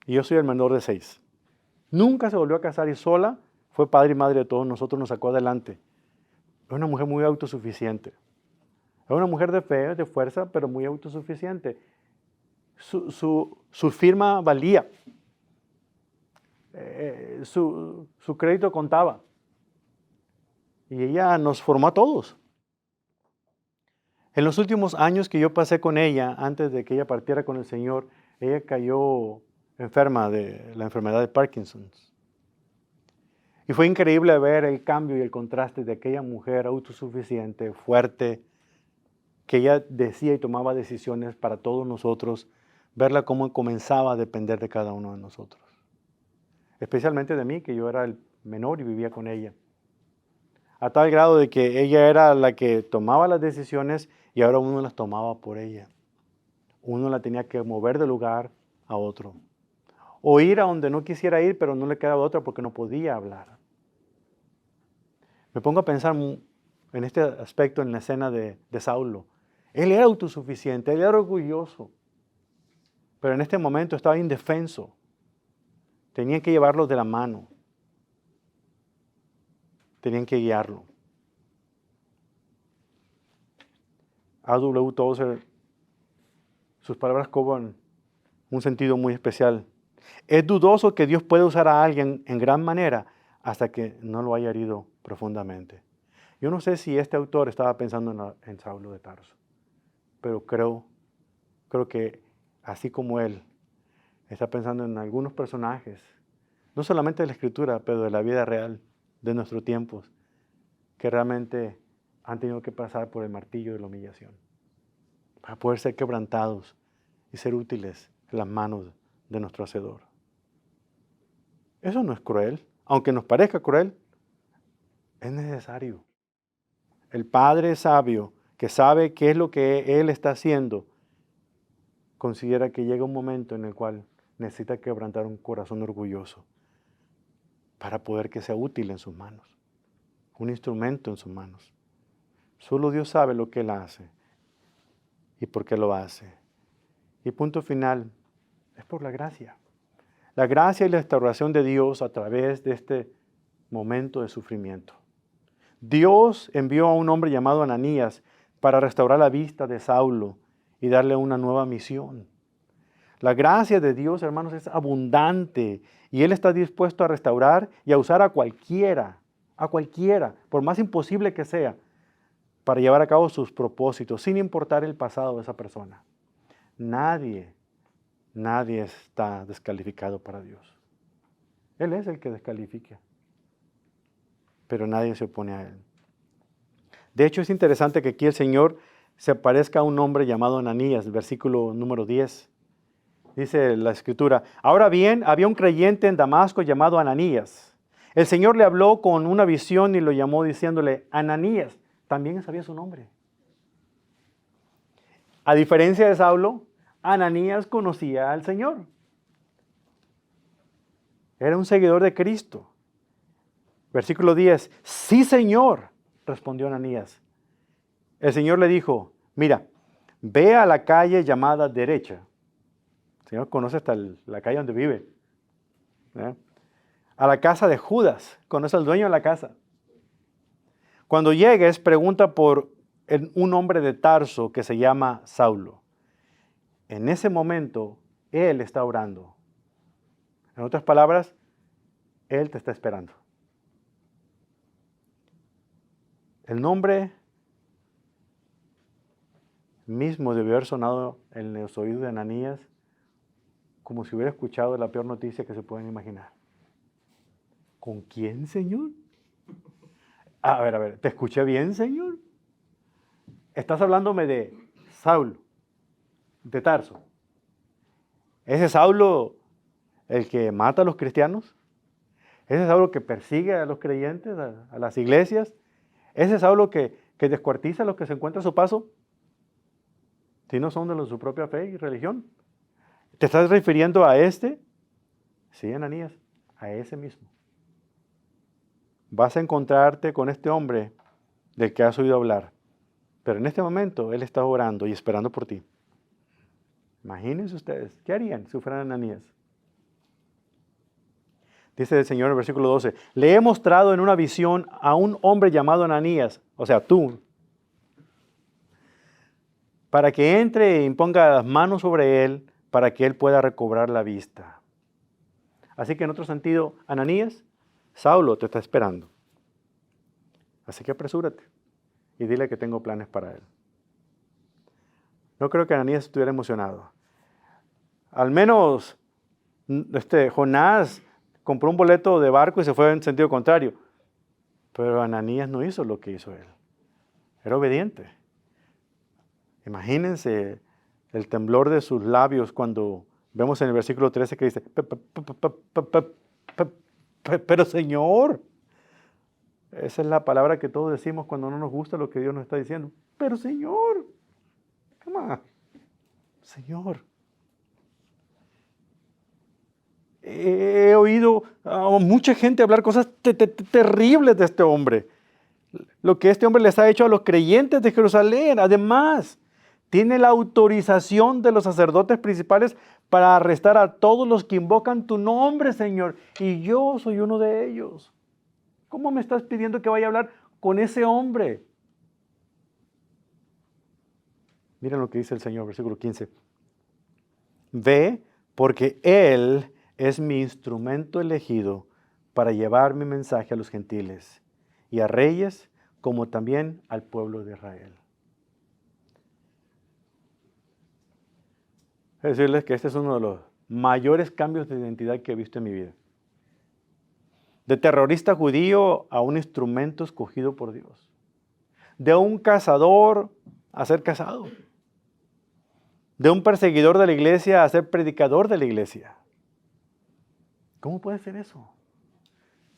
Y yo soy el menor de 6. Nunca se volvió a casar y sola fue padre y madre de todos nosotros, nos sacó adelante. Es una mujer muy autosuficiente. Es una mujer de fe, de fuerza, pero muy autosuficiente. Su firma valía. Su crédito contaba. Y ella nos formó a todos. En los últimos años que yo pasé con ella, antes de que ella partiera con el Señor, ella cayó enferma de la enfermedad de Parkinson. Y fue increíble ver el cambio y el contraste de aquella mujer autosuficiente, fuerte, que ella decía y tomaba decisiones para todos nosotros, verla cómo comenzaba a depender de cada uno de nosotros. Especialmente de mí, que yo era el menor y vivía con ella. A tal grado de que ella era la que tomaba las decisiones y ahora uno las tomaba por ella. Uno la tenía que mover de lugar a otro. O ir a donde no quisiera ir, pero no le quedaba otra porque no podía hablar. Me pongo a pensar en este aspecto en la escena de Saulo. Él era autosuficiente, él era orgulloso, pero en este momento estaba indefenso. Tenían que llevarlo de la mano. Tenían que guiarlo. A.W. Tozer, sus palabras cobran un sentido muy especial. Es dudoso que Dios pueda usar a alguien en gran manera hasta que no lo haya herido profundamente. Yo no sé si este autor estaba pensando en Saulo de Tarso, pero creo que así como él está pensando en algunos personajes, no solamente de la Escritura, pero de la vida real, de nuestros tiempos, que realmente han tenido que pasar por el martillo de la humillación, para poder ser quebrantados y ser útiles en las manos de nuestro Hacedor. Eso no es cruel, aunque nos parezca cruel, es necesario. El Padre sabio, que sabe qué es lo que Él está haciendo, considera que llega un momento en el cual necesita quebrantar un corazón orgulloso para poder que sea útil en sus manos, un instrumento en sus manos. Solo Dios sabe lo que Él hace y por qué lo hace. Y punto final, es por la gracia. La gracia y la restauración de Dios a través de este momento de sufrimiento. Dios envió a un hombre llamado Ananías para restaurar la vista de Saulo y darle una nueva misión. La gracia de Dios, hermanos, es abundante y Él está dispuesto a restaurar y a usar a cualquiera, por más imposible que sea, para llevar a cabo sus propósitos, sin importar el pasado de esa persona. Nadie está descalificado para Dios. Él es el que descalifica, pero nadie se opone a Él. De hecho, es interesante que aquí el Señor se aparezca a un hombre llamado Ananías, versículo número 10. Dice la Escritura, ahora bien, había un creyente en Damasco llamado Ananías. El Señor le habló con una visión y lo llamó diciéndole, Ananías, también sabía su nombre. A diferencia de Saulo, Ananías conocía al Señor. Era un seguidor de Cristo. Versículo 10, sí, Señor, respondió Ananías. El Señor le dijo, mira, ve a la calle llamada derecha. El Señor conoce hasta la calle donde vive. A la casa de Judas, conoce al dueño de la casa. Cuando llegues, pregunta por un hombre de Tarso que se llama Saulo. En ese momento, él está orando. En otras palabras, él te está esperando. El nombre mismo debió haber sonado en los oídos de Ananías como si hubiera escuchado la peor noticia que se pueden imaginar. ¿Con quién, Señor? A ver, ¿te escuché bien, Señor? Estás hablándome de Saulo, de Tarso. ¿Ese Saulo el que mata a los cristianos? ¿Ese Saulo que persigue a los creyentes, a las iglesias? ¿Ese Saulo que descuartiza a los que se encuentran a su paso? Si no son de su propia fe y religión. ¿Te estás refiriendo a este? Sí, Ananías, a ese mismo. Vas a encontrarte con este hombre del que has oído hablar. Pero en este momento él está orando y esperando por ti. Imagínense ustedes, ¿qué harían si fueran Ananías? Dice el Señor en el versículo 12, le he mostrado en una visión a un hombre llamado Ananías, o sea, tú, para que entre e imponga las manos sobre él, para que él pueda recobrar la vista. Así que en otro sentido, Ananías, Saulo te está esperando. Así que apresúrate y dile que tengo planes para él. No creo que Ananías estuviera emocionado. Al menos Jonás compró un boleto de barco y se fue en sentido contrario. Pero Ananías no hizo lo que hizo él. Era obediente. Imagínense el temblor de sus labios cuando vemos en el versículo 13 que dice, pero Señor, esa es la palabra que todos decimos cuando no nos gusta lo que Dios nos está diciendo. Pero Señor, come on, Señor. He oído a mucha gente hablar cosas terribles de este hombre. Lo que este hombre les ha hecho a los creyentes de Jerusalén. Además, tiene la autorización de los sacerdotes principales para arrestar a todos los que invocan tu nombre, Señor. Y yo soy uno de ellos. ¿Cómo me estás pidiendo que vaya a hablar con ese hombre? Miren lo que dice el Señor, versículo 15. Ve, porque Él es mi instrumento elegido para llevar mi mensaje a los gentiles y a reyes como también al pueblo de Israel. Es decirles que este es uno de los mayores cambios de identidad que he visto en mi vida. De terrorista judío a un instrumento escogido por Dios. De un cazador a ser cazado. De un perseguidor de la iglesia a ser predicador de la iglesia. ¿Cómo puede ser eso?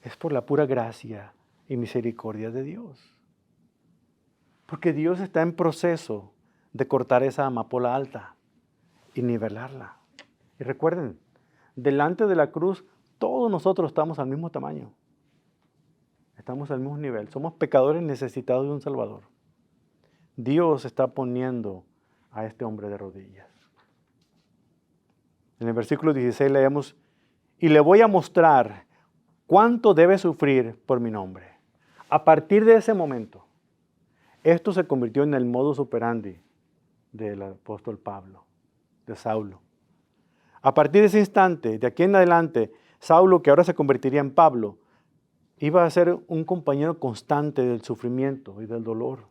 Es por la pura gracia y misericordia de Dios. Porque Dios está en proceso de cortar esa amapola alta y nivelarla. Y recuerden, delante de la cruz, todos nosotros estamos al mismo tamaño. Estamos al mismo nivel. Somos pecadores necesitados de un Salvador. Dios está poniendo a este hombre de rodillas. En el versículo 16 leemos, y le voy a mostrar cuánto debe sufrir por mi nombre. A partir de ese momento, esto se convirtió en el modus operandi del apóstol Pablo, de Saulo. A partir de ese instante, de aquí en adelante, Saulo, que ahora se convertiría en Pablo, iba a ser un compañero constante del sufrimiento y del dolor.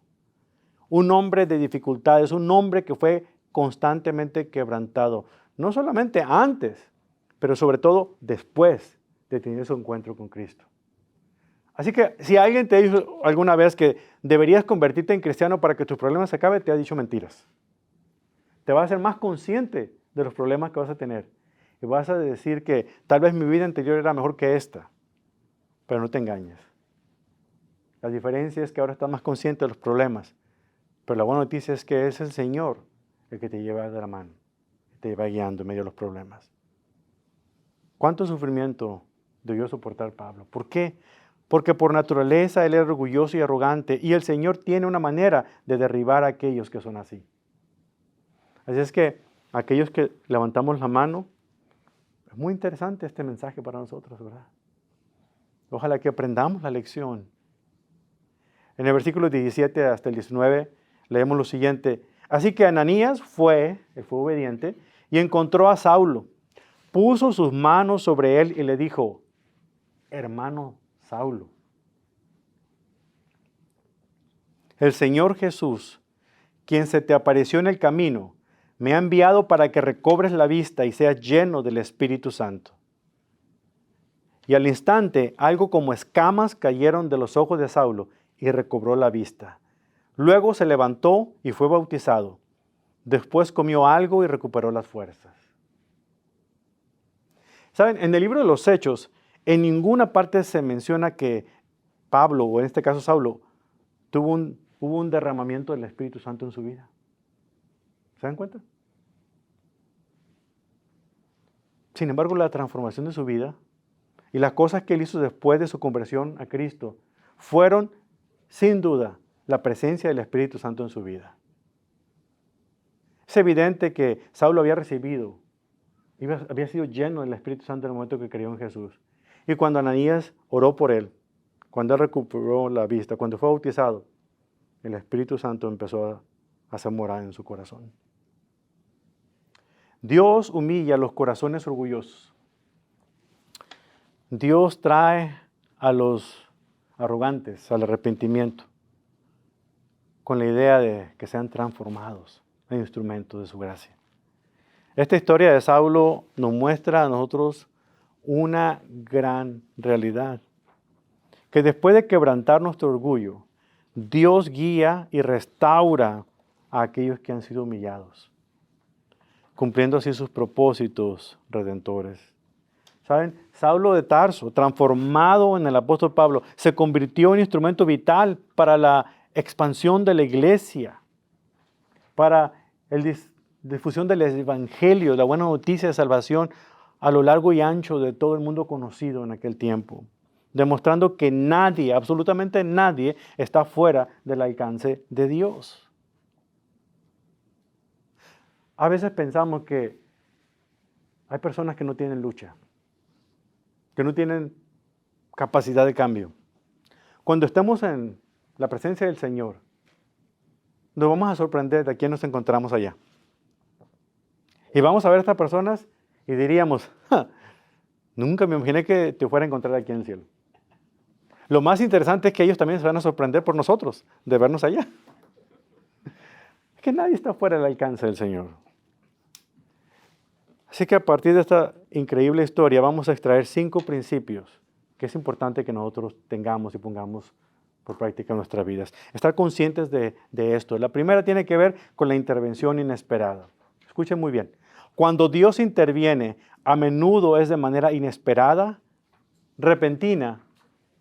Un hombre de dificultades, un hombre que fue constantemente quebrantado. No solamente antes, pero sobre todo después de tener su encuentro con Cristo. Así que si alguien te dijo alguna vez que deberías convertirte en cristiano para que tus problemas se acaben, te ha dicho mentiras. Te vas a hacer más consciente de los problemas que vas a tener. Y vas a decir que tal vez mi vida anterior era mejor que esta. Pero no te engañes. La diferencia es que ahora estás más consciente de los problemas. Pero la buena noticia es que es el Señor el que te lleva de la mano. Te lleva guiando en medio de los problemas. ¿Cuánto sufrimiento debió soportar Pablo? ¿Por qué? Porque por naturaleza él era orgulloso y arrogante. Y el Señor tiene una manera de derribar a aquellos que son así. Así es que aquellos que levantamos la mano, es muy interesante este mensaje para nosotros, ¿verdad? Ojalá que aprendamos la lección. En el versículo 17 hasta el 19 leemos lo siguiente. Así que Ananías fue obediente y encontró a Saulo. Puso sus manos sobre él y le dijo, hermano Saulo, el Señor Jesús, quien se te apareció en el camino, me ha enviado para que recobres la vista y seas lleno del Espíritu Santo. Y al instante, algo como escamas cayeron de los ojos de Saulo y recobró la vista. Luego se levantó y fue bautizado. Después comió algo y recuperó las fuerzas. ¿Saben? En el libro de los Hechos, en ninguna parte se menciona que Pablo, o en este caso Saulo, hubo un derramamiento del Espíritu Santo en su vida. ¿Se dan cuenta? Sin embargo, la transformación de su vida y las cosas que él hizo después de su conversión a Cristo fueron, sin duda, la presencia del Espíritu Santo en su vida. Es evidente que Saulo había sido lleno del Espíritu Santo en el momento que creyó en Jesús. Y cuando Ananías oró por él, cuando él recuperó la vista, cuando fue bautizado, el Espíritu Santo empezó a hacer morada en su corazón. Dios humilla los corazones orgullosos. Dios trae a los arrogantes al arrepentimiento con la idea de que sean transformados en instrumentos de su gracia. Esta historia de Saulo nos muestra a nosotros una gran realidad, que después de quebrantar nuestro orgullo, Dios guía y restaura a aquellos que han sido humillados, cumpliendo así sus propósitos redentores. ¿Saben? Saulo de Tarso, transformado en el apóstol Pablo, se convirtió en instrumento vital para la expansión de la iglesia, para la difusión del evangelio, la buena noticia de salvación a lo largo y ancho de todo el mundo conocido en aquel tiempo, demostrando que nadie, absolutamente nadie, está fuera del alcance de Dios. A veces pensamos que hay personas que no tienen lucha, que no tienen capacidad de cambio. Cuando estemos en la presencia del Señor, nos vamos a sorprender de quién nos encontramos allá. Y vamos a ver a estas personas y diríamos, nunca me imaginé que te fuera a encontrar aquí en el cielo. Lo más interesante es que ellos también se van a sorprender por nosotros, de vernos allá. Es que nadie está fuera del alcance del Señor. Así que a partir de esta increíble historia vamos a extraer 5 principios que es importante que nosotros tengamos y pongamos por práctica en nuestras vidas. Estar conscientes de esto. La primera tiene que ver con la intervención inesperada. Escuchen muy bien. Cuando Dios interviene, a menudo es de manera inesperada, repentina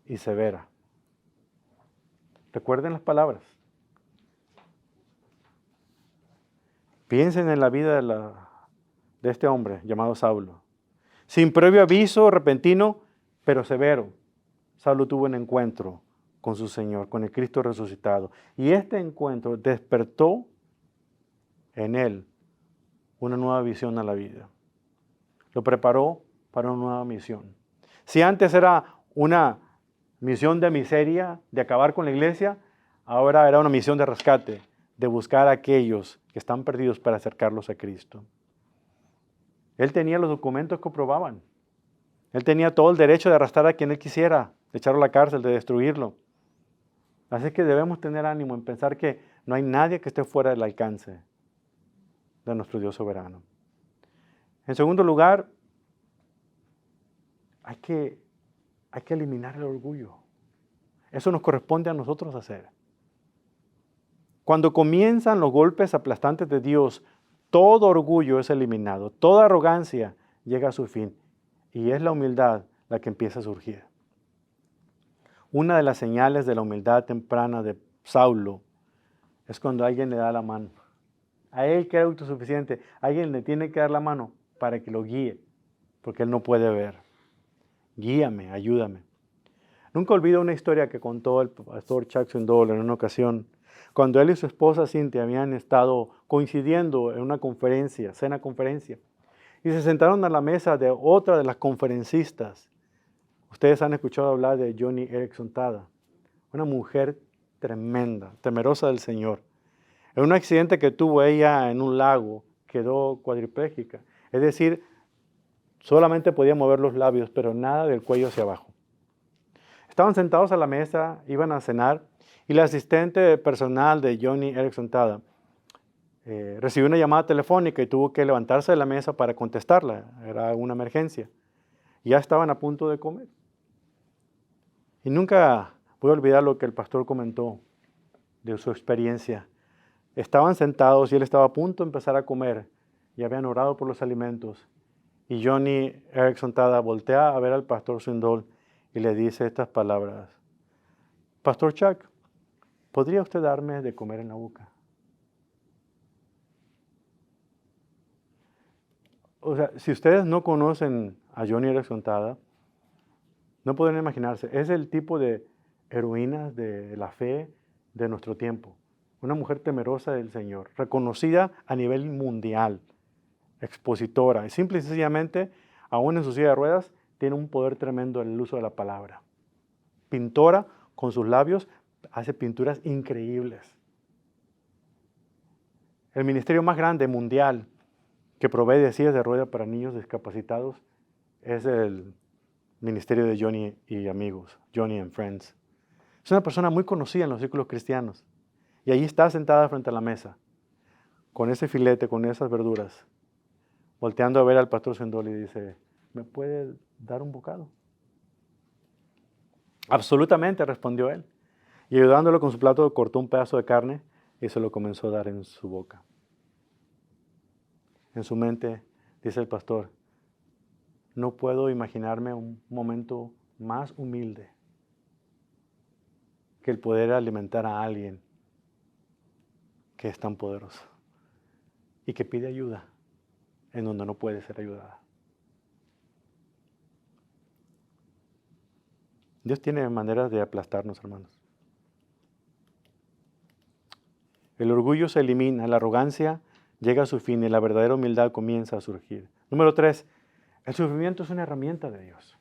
y severa. Recuerden las palabras. Piensen en la vida de este hombre llamado Saulo. Sin previo aviso, repentino, pero severo, Saulo tuvo un encuentro con su Señor, con el Cristo resucitado. Y este encuentro despertó en él una nueva visión a la vida. Lo preparó para una nueva misión. Si antes era una misión de miseria, de acabar con la iglesia, ahora era una misión de rescate, de buscar a aquellos que están perdidos para acercarlos a Cristo. Él tenía los documentos que probaban. Él tenía todo el derecho de arrastrar a quien él quisiera, de echarlo a la cárcel, de destruirlo. Así que debemos tener ánimo en pensar que no hay nadie que esté fuera del alcance de nuestro Dios soberano. En segundo lugar, hay que eliminar el orgullo. Eso nos corresponde a nosotros hacer. Cuando comienzan los golpes aplastantes de Dios, todo orgullo es eliminado, toda arrogancia llega a su fin y es la humildad la que empieza a surgir. Una de las señales de la humildad temprana de Saulo es cuando alguien le da la mano. A él que era autosuficiente, alguien le tiene que dar la mano para que lo guíe, porque él no puede ver. Guíame, ayúdame. Nunca olvido una historia que contó el pastor Chuck Swindoll en una ocasión, cuando él y su esposa Cynthia habían estado coincidiendo en una conferencia, cena conferencia, y se sentaron a la mesa de otra de las conferencistas. Ustedes han escuchado hablar de Joni Eareckson Tada, una mujer tremenda, temerosa del Señor. En un accidente que tuvo ella en un lago, quedó cuadripléjica. Es decir, solamente podía mover los labios, pero nada del cuello hacia abajo. Estaban sentados a la mesa, iban a cenar, y la asistente personal de Joni Eareckson Tada recibió una llamada telefónica y tuvo que levantarse de la mesa para contestarla. Era una emergencia. Ya estaban a punto de comer. Y nunca voy a olvidar lo que el pastor comentó de su experiencia. Estaban sentados y él estaba a punto de empezar a comer y habían orado por los alimentos. Y Joni Eareckson Tada voltea a ver al pastor Swindoll y le dice estas palabras: Pastor Chuck, ¿podría usted darme de comer en la boca? O sea, si ustedes no conocen a Joni Eareckson Tada, no pueden imaginarse. Es el tipo de heroína de la fe de nuestro tiempo. Una mujer temerosa del Señor, reconocida a nivel mundial, expositora. Y simple y sencillamente, aún en su silla de ruedas, tiene un poder tremendo en el uso de la palabra. Pintora, con sus labios, hace pinturas increíbles. El ministerio más grande mundial que provee de sillas de ruedas para niños discapacitados es el ministerio de Joni y amigos, Joni and Friends. Es una persona muy conocida en los círculos cristianos. Y allí está sentada frente a la mesa, con ese filete, con esas verduras, volteando a ver al pastor Swindoll y dice: ¿me puede dar un bocado? Absolutamente, respondió él. Y ayudándolo con su plato, cortó un pedazo de carne y se lo comenzó a dar en su boca. En su mente, dice el pastor, no puedo imaginarme un momento más humilde que el poder alimentar a alguien que es tan poderoso y que pide ayuda en donde no puede ser ayudada. Dios tiene maneras de aplastarnos, hermanos. El orgullo se elimina, la arrogancia llega a su fin y la verdadera humildad comienza a surgir. Número 3, el sufrimiento es una herramienta de Dios.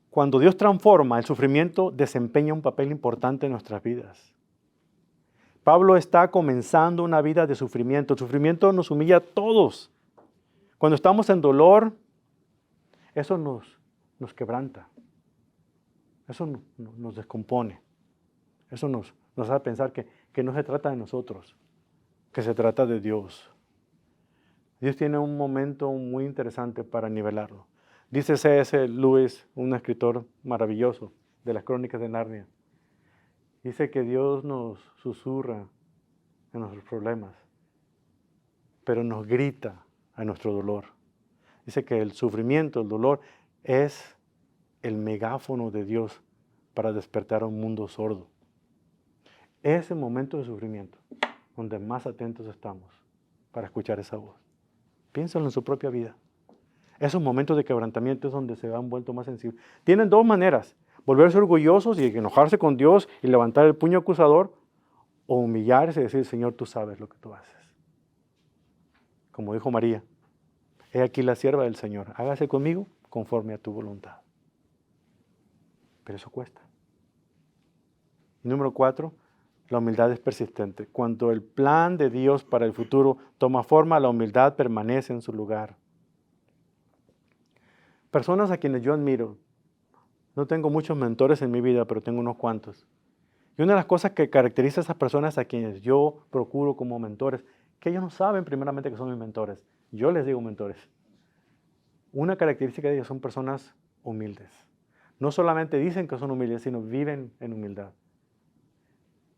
Cuando Dios transforma, el sufrimiento desempeña un papel importante en nuestras vidas. Pablo está comenzando una vida de sufrimiento. El sufrimiento nos humilla a todos. Cuando estamos en dolor, eso nos quebranta. Eso nos descompone. Eso nos hace pensar que no se trata de nosotros, que se trata de Dios. Dios tiene un momento muy interesante para nivelarlo. Dice C.S. Lewis, un escritor maravilloso de las Crónicas de Narnia. Dice que Dios nos susurra en nuestros problemas, pero nos grita a nuestro dolor. Dice que el sufrimiento, el dolor, es el megáfono de Dios para despertar a un mundo sordo. Ese momento de sufrimiento, donde más atentos estamos para escuchar esa voz. Piénsalo en su propia vida. Esos momentos de quebrantamiento es donde se han vuelto más sensibles. Tienen dos maneras: volverse orgullosos y enojarse con Dios y levantar el puño acusador, o humillarse y decir, Señor, tú sabes lo que tú haces. Como dijo María, he aquí la sierva del Señor, hágase conmigo conforme a tu voluntad. Pero eso cuesta. Y número 4, la humildad es persistente. Cuando el plan de Dios para el futuro toma forma, la humildad permanece en su lugar. Personas a quienes yo admiro, no tengo muchos mentores en mi vida, pero tengo unos cuantos. Y una de las cosas que caracteriza a esas personas a quienes yo procuro como mentores, que ellos no saben primeramente que son mis mentores. Yo les digo mentores. Una característica de ellos son personas humildes. No solamente dicen que son humildes, sino viven en humildad.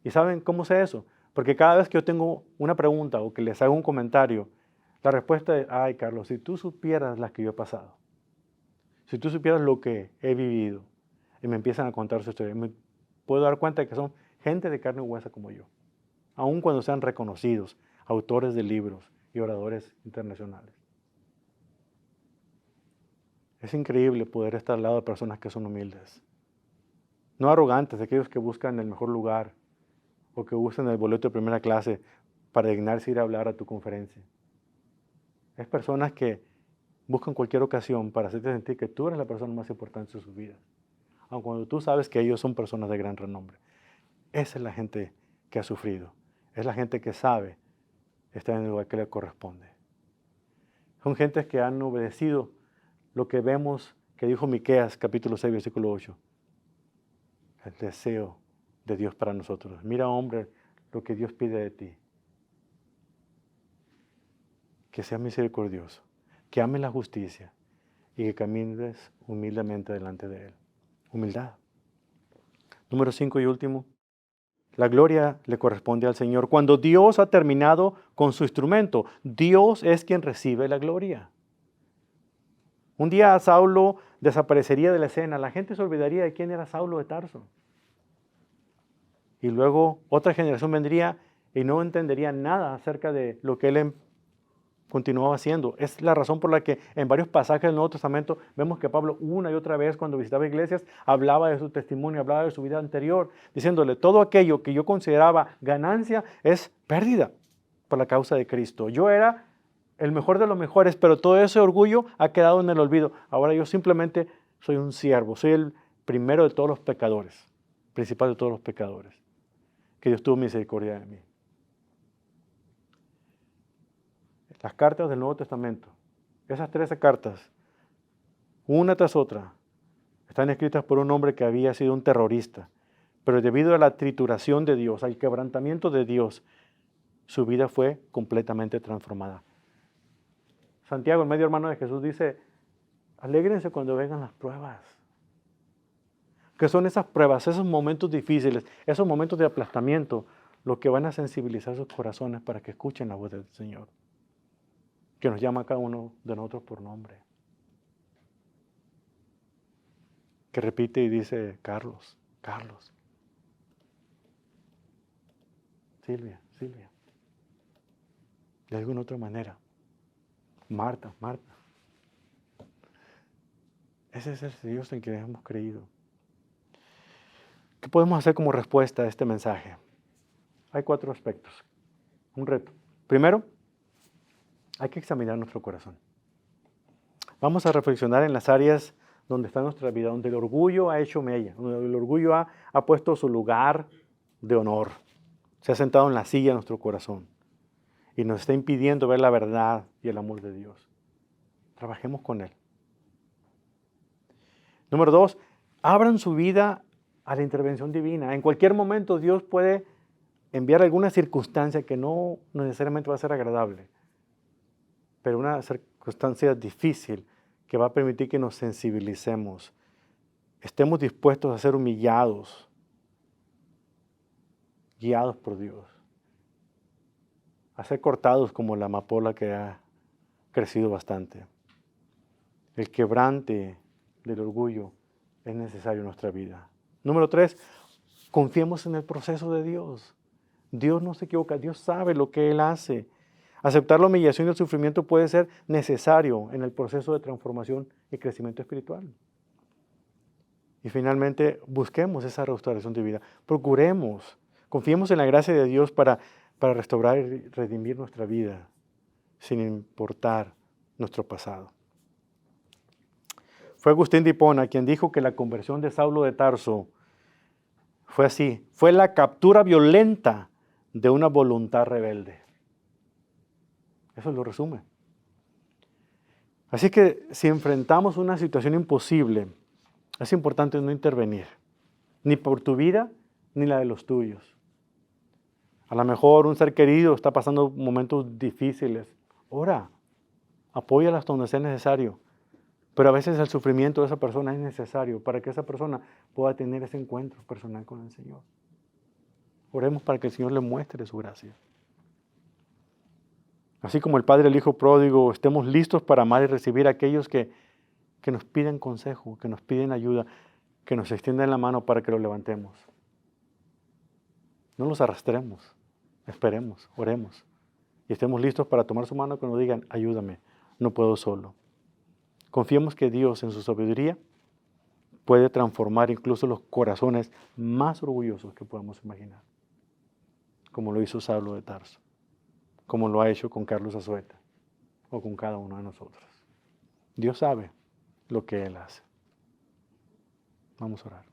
¿Y saben cómo sé eso? Porque cada vez que yo tengo una pregunta o que les hago un comentario, la respuesta es, ay Carlos, si tú supieras las que yo he pasado, si tú supieras lo que he vivido, y me empiezan a contar su historia, me puedo dar cuenta de que son gente de carne y hueso como yo, aun cuando sean reconocidos, autores de libros y oradores internacionales. Es increíble poder estar al lado de personas que son humildes, no arrogantes, aquellos que buscan el mejor lugar o que usan el boleto de primera clase para dignarse ir a hablar a tu conferencia. Es personas que buscan cualquier ocasión para hacerte sentir que tú eres la persona más importante de sus vidas, aun cuando tú sabes que ellos son personas de gran renombre. Esa es la gente que ha sufrido, es la gente que sabe estar en el lugar que le corresponde. Son gentes que han obedecido lo que vemos que dijo Miqueas, capítulo 6, versículo 8. El deseo de Dios para nosotros. Mira, hombre, lo que Dios pide de ti. Que seas misericordioso, que ames la justicia y que camines humildemente delante de Él. Humildad. Número 5 y último. La gloria le corresponde al Señor. Cuando Dios ha terminado con su instrumento, Dios es quien recibe la gloria. Un día Saulo desaparecería de la escena. La gente se olvidaría de quién era Saulo de Tarso. Y luego otra generación vendría y no entendería nada acerca de lo que él continuaba haciendo. Es la razón por la que en varios pasajes del Nuevo Testamento vemos que Pablo una y otra vez cuando visitaba iglesias hablaba de su testimonio, hablaba de su vida anterior, diciéndole todo aquello que yo consideraba ganancia es pérdida por la causa de Cristo. Yo era el mejor de los mejores, pero todo ese orgullo ha quedado en el olvido. Ahora yo simplemente soy un siervo, soy el primero de todos los pecadores, principal de todos los pecadores. Que Dios tuvo misericordia de mí. Las cartas del Nuevo Testamento, esas 13 cartas, una tras otra, están escritas por un hombre que había sido un terrorista, pero debido a la trituración de Dios, al quebrantamiento de Dios, su vida fue completamente transformada. Santiago, el medio hermano de Jesús, dice, alégrense cuando vengan las pruebas. ¿Qué son esas pruebas, esos momentos difíciles, esos momentos de aplastamiento, lo que van a sensibilizar sus corazones para que escuchen la voz del Señor, que nos llama a cada uno de nosotros por nombre? Que repite y dice, Carlos, Carlos, Silvia, Silvia. De alguna otra manera, Marta, Marta. Ese es el Dios en quien hemos creído. ¿Qué podemos hacer como respuesta a este mensaje? Hay 4 aspectos. Un reto. Primero, hay que examinar nuestro corazón. Vamos a reflexionar en las áreas donde está nuestra vida, donde el orgullo ha hecho mella, donde el orgullo ha puesto su lugar de honor. Se ha sentado en la silla de nuestro corazón y nos está impidiendo ver la verdad y el amor de Dios. Trabajemos con Él. Número 2, Abran su vida a la intervención divina. En cualquier momento Dios puede enviar alguna circunstancia que no necesariamente va a ser agradable, pero una circunstancia difícil que va a permitir que nos sensibilicemos, estemos dispuestos a ser humillados, guiados por Dios, a ser cortados como la amapola que ha crecido bastante. El quebrante del orgullo es necesario en nuestra vida. Número 3, confiemos en el proceso de Dios. Dios no se equivoca, Dios sabe lo que Él hace. Aceptar la humillación y el sufrimiento puede ser necesario en el proceso de transformación y crecimiento espiritual. Y finalmente, busquemos esa restauración de vida. Procuremos, confiemos en la gracia de Dios para restaurar y redimir nuestra vida, sin importar nuestro pasado. Fue Agustín de Hipona quien dijo que la conversión de Saulo de Tarso fue así, fue la captura violenta de una voluntad rebelde. Eso lo resume. Así que si enfrentamos una situación imposible, es importante no intervenir, ni por tu vida, ni la de los tuyos. A lo mejor un ser querido está pasando momentos difíciles. Ora, apóyala hasta donde sea necesario. Pero a veces el sufrimiento de esa persona es necesario para que esa persona pueda tener ese encuentro personal con el Señor. Oremos para que el Señor le muestre su gracia. Así como el Padre, el Hijo pródigo, estemos listos para amar y recibir a aquellos que nos piden consejo, que nos piden ayuda, que nos extienden la mano para que los levantemos. No los arrastremos, esperemos, oremos y estemos listos para tomar su mano cuando digan, ayúdame, no puedo solo. Confiemos que Dios en su sabiduría puede transformar incluso los corazones más orgullosos que podamos imaginar, como lo hizo Saulo de Tarso, como lo ha hecho con Carlos Azueta o con cada uno de nosotros. Dios sabe lo que Él hace. Vamos a orar.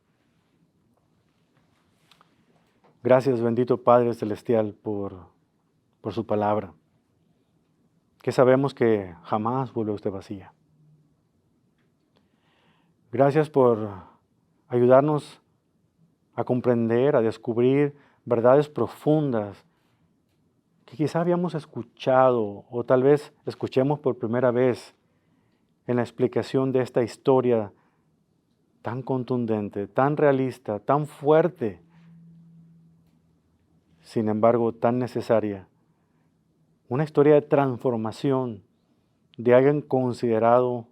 Gracias, bendito Padre Celestial, por su palabra, que sabemos que jamás vuelve usted vacía. Gracias por ayudarnos a comprender, a descubrir verdades profundas que quizá habíamos escuchado o tal vez escuchemos por primera vez en la explicación de esta historia tan contundente, tan realista, tan fuerte, sin embargo tan necesaria. Una historia de transformación de alguien considerado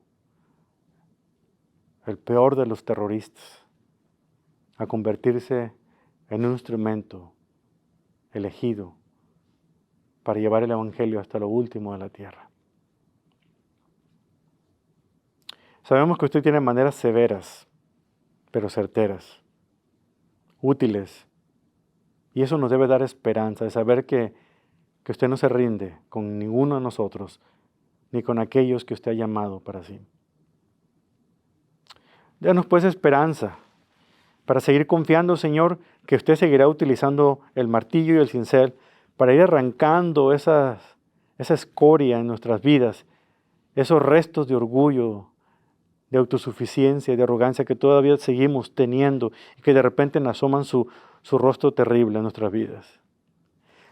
el peor de los terroristas, a convertirse en un instrumento elegido para llevar el Evangelio hasta lo último de la tierra. Sabemos que usted tiene maneras severas, pero certeras, útiles, y eso nos debe dar esperanza de saber que usted no se rinde con ninguno de nosotros, ni con aquellos que usted ha llamado para sí. Danos pues esperanza para seguir confiando, Señor, que usted seguirá utilizando el martillo y el cincel para ir arrancando esa escoria en nuestras vidas, esos restos de orgullo, de autosuficiencia, de arrogancia que todavía seguimos teniendo y que de repente asoman su rostro terrible en nuestras vidas.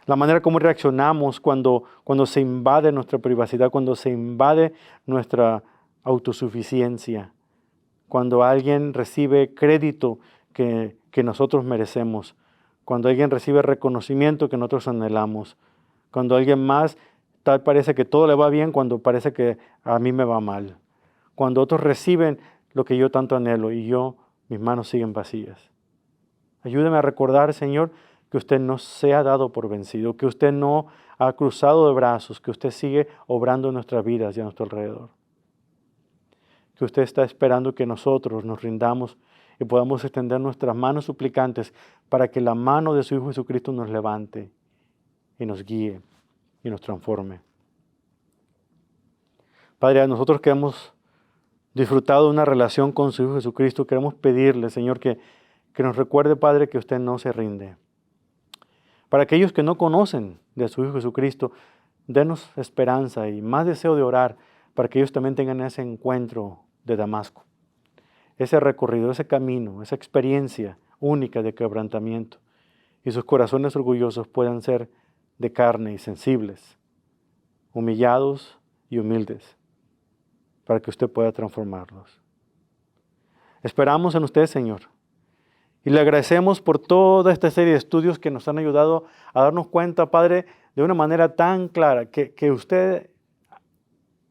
La manera como reaccionamos cuando se invade nuestra privacidad, cuando se invade nuestra autosuficiencia, cuando alguien recibe crédito que nosotros merecemos, cuando alguien recibe reconocimiento que nosotros anhelamos, cuando alguien más tal parece que todo le va bien cuando parece que a mí me va mal, cuando otros reciben lo que yo tanto anhelo y mis manos siguen vacías. Ayúdeme a recordar, Señor, que usted no se ha dado por vencido, que usted no ha cruzado de brazos, que usted sigue obrando en nuestras vidas y a nuestro alrededor. Que usted está esperando que nosotros nos rindamos y podamos extender nuestras manos suplicantes para que la mano de su Hijo Jesucristo nos levante y nos guíe y nos transforme. Padre, a nosotros que hemos disfrutado de una relación con su Hijo Jesucristo, queremos pedirle, Señor, que nos recuerde, Padre, que usted no se rinde. Para aquellos que no conocen de su Hijo Jesucristo, denos esperanza y más deseo de orar para que ellos también tengan ese encuentro de Damasco. ese recorrido, ese camino, esa experiencia única de quebrantamiento, y sus corazones orgullosos puedan ser de carne y sensibles, humillados y humildes, para que usted pueda transformarlos. Esperamos en usted, Señor, y le agradecemos por toda esta serie de estudios que nos han ayudado a darnos cuenta, Padre, de una manera tan clara, que usted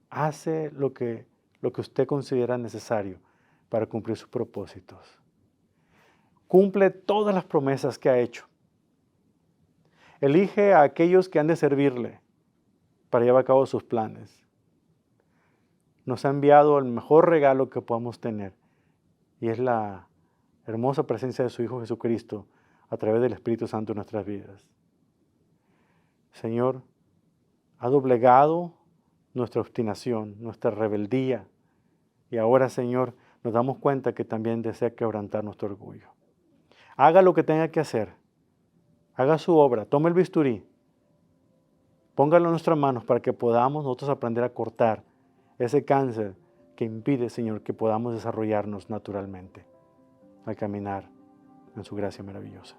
hace lo que usted considera necesario para cumplir sus propósitos. Cumple todas las promesas que ha hecho. Elige a aquellos que han de servirle para llevar a cabo sus planes. Nos ha enviado el mejor regalo que podamos tener, y es la hermosa presencia de su Hijo Jesucristo a través del Espíritu Santo en nuestras vidas. Señor, ha doblegado nuestra obstinación, nuestra rebeldía, y ahora, Señor, nos damos cuenta que también desea quebrantar nuestro orgullo. Haga lo que tenga que hacer. Haga su obra. Tome el bisturí. Póngalo en nuestras manos para que podamos nosotros aprender a cortar ese cáncer que impide, Señor, que podamos desarrollarnos naturalmente al caminar en su gracia maravillosa.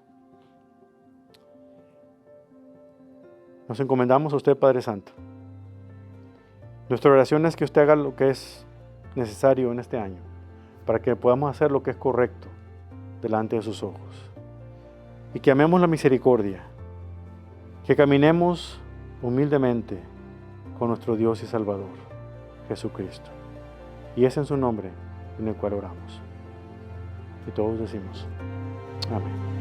Nos encomendamos a usted, Padre Santo. Nuestra oración es que usted haga lo que es necesario en este año para que podamos hacer lo que es correcto delante de sus ojos, y que amemos la misericordia, que caminemos humildemente con nuestro Dios y Salvador, Jesucristo. Y es en su nombre en el cual oramos. Y todos decimos, amén.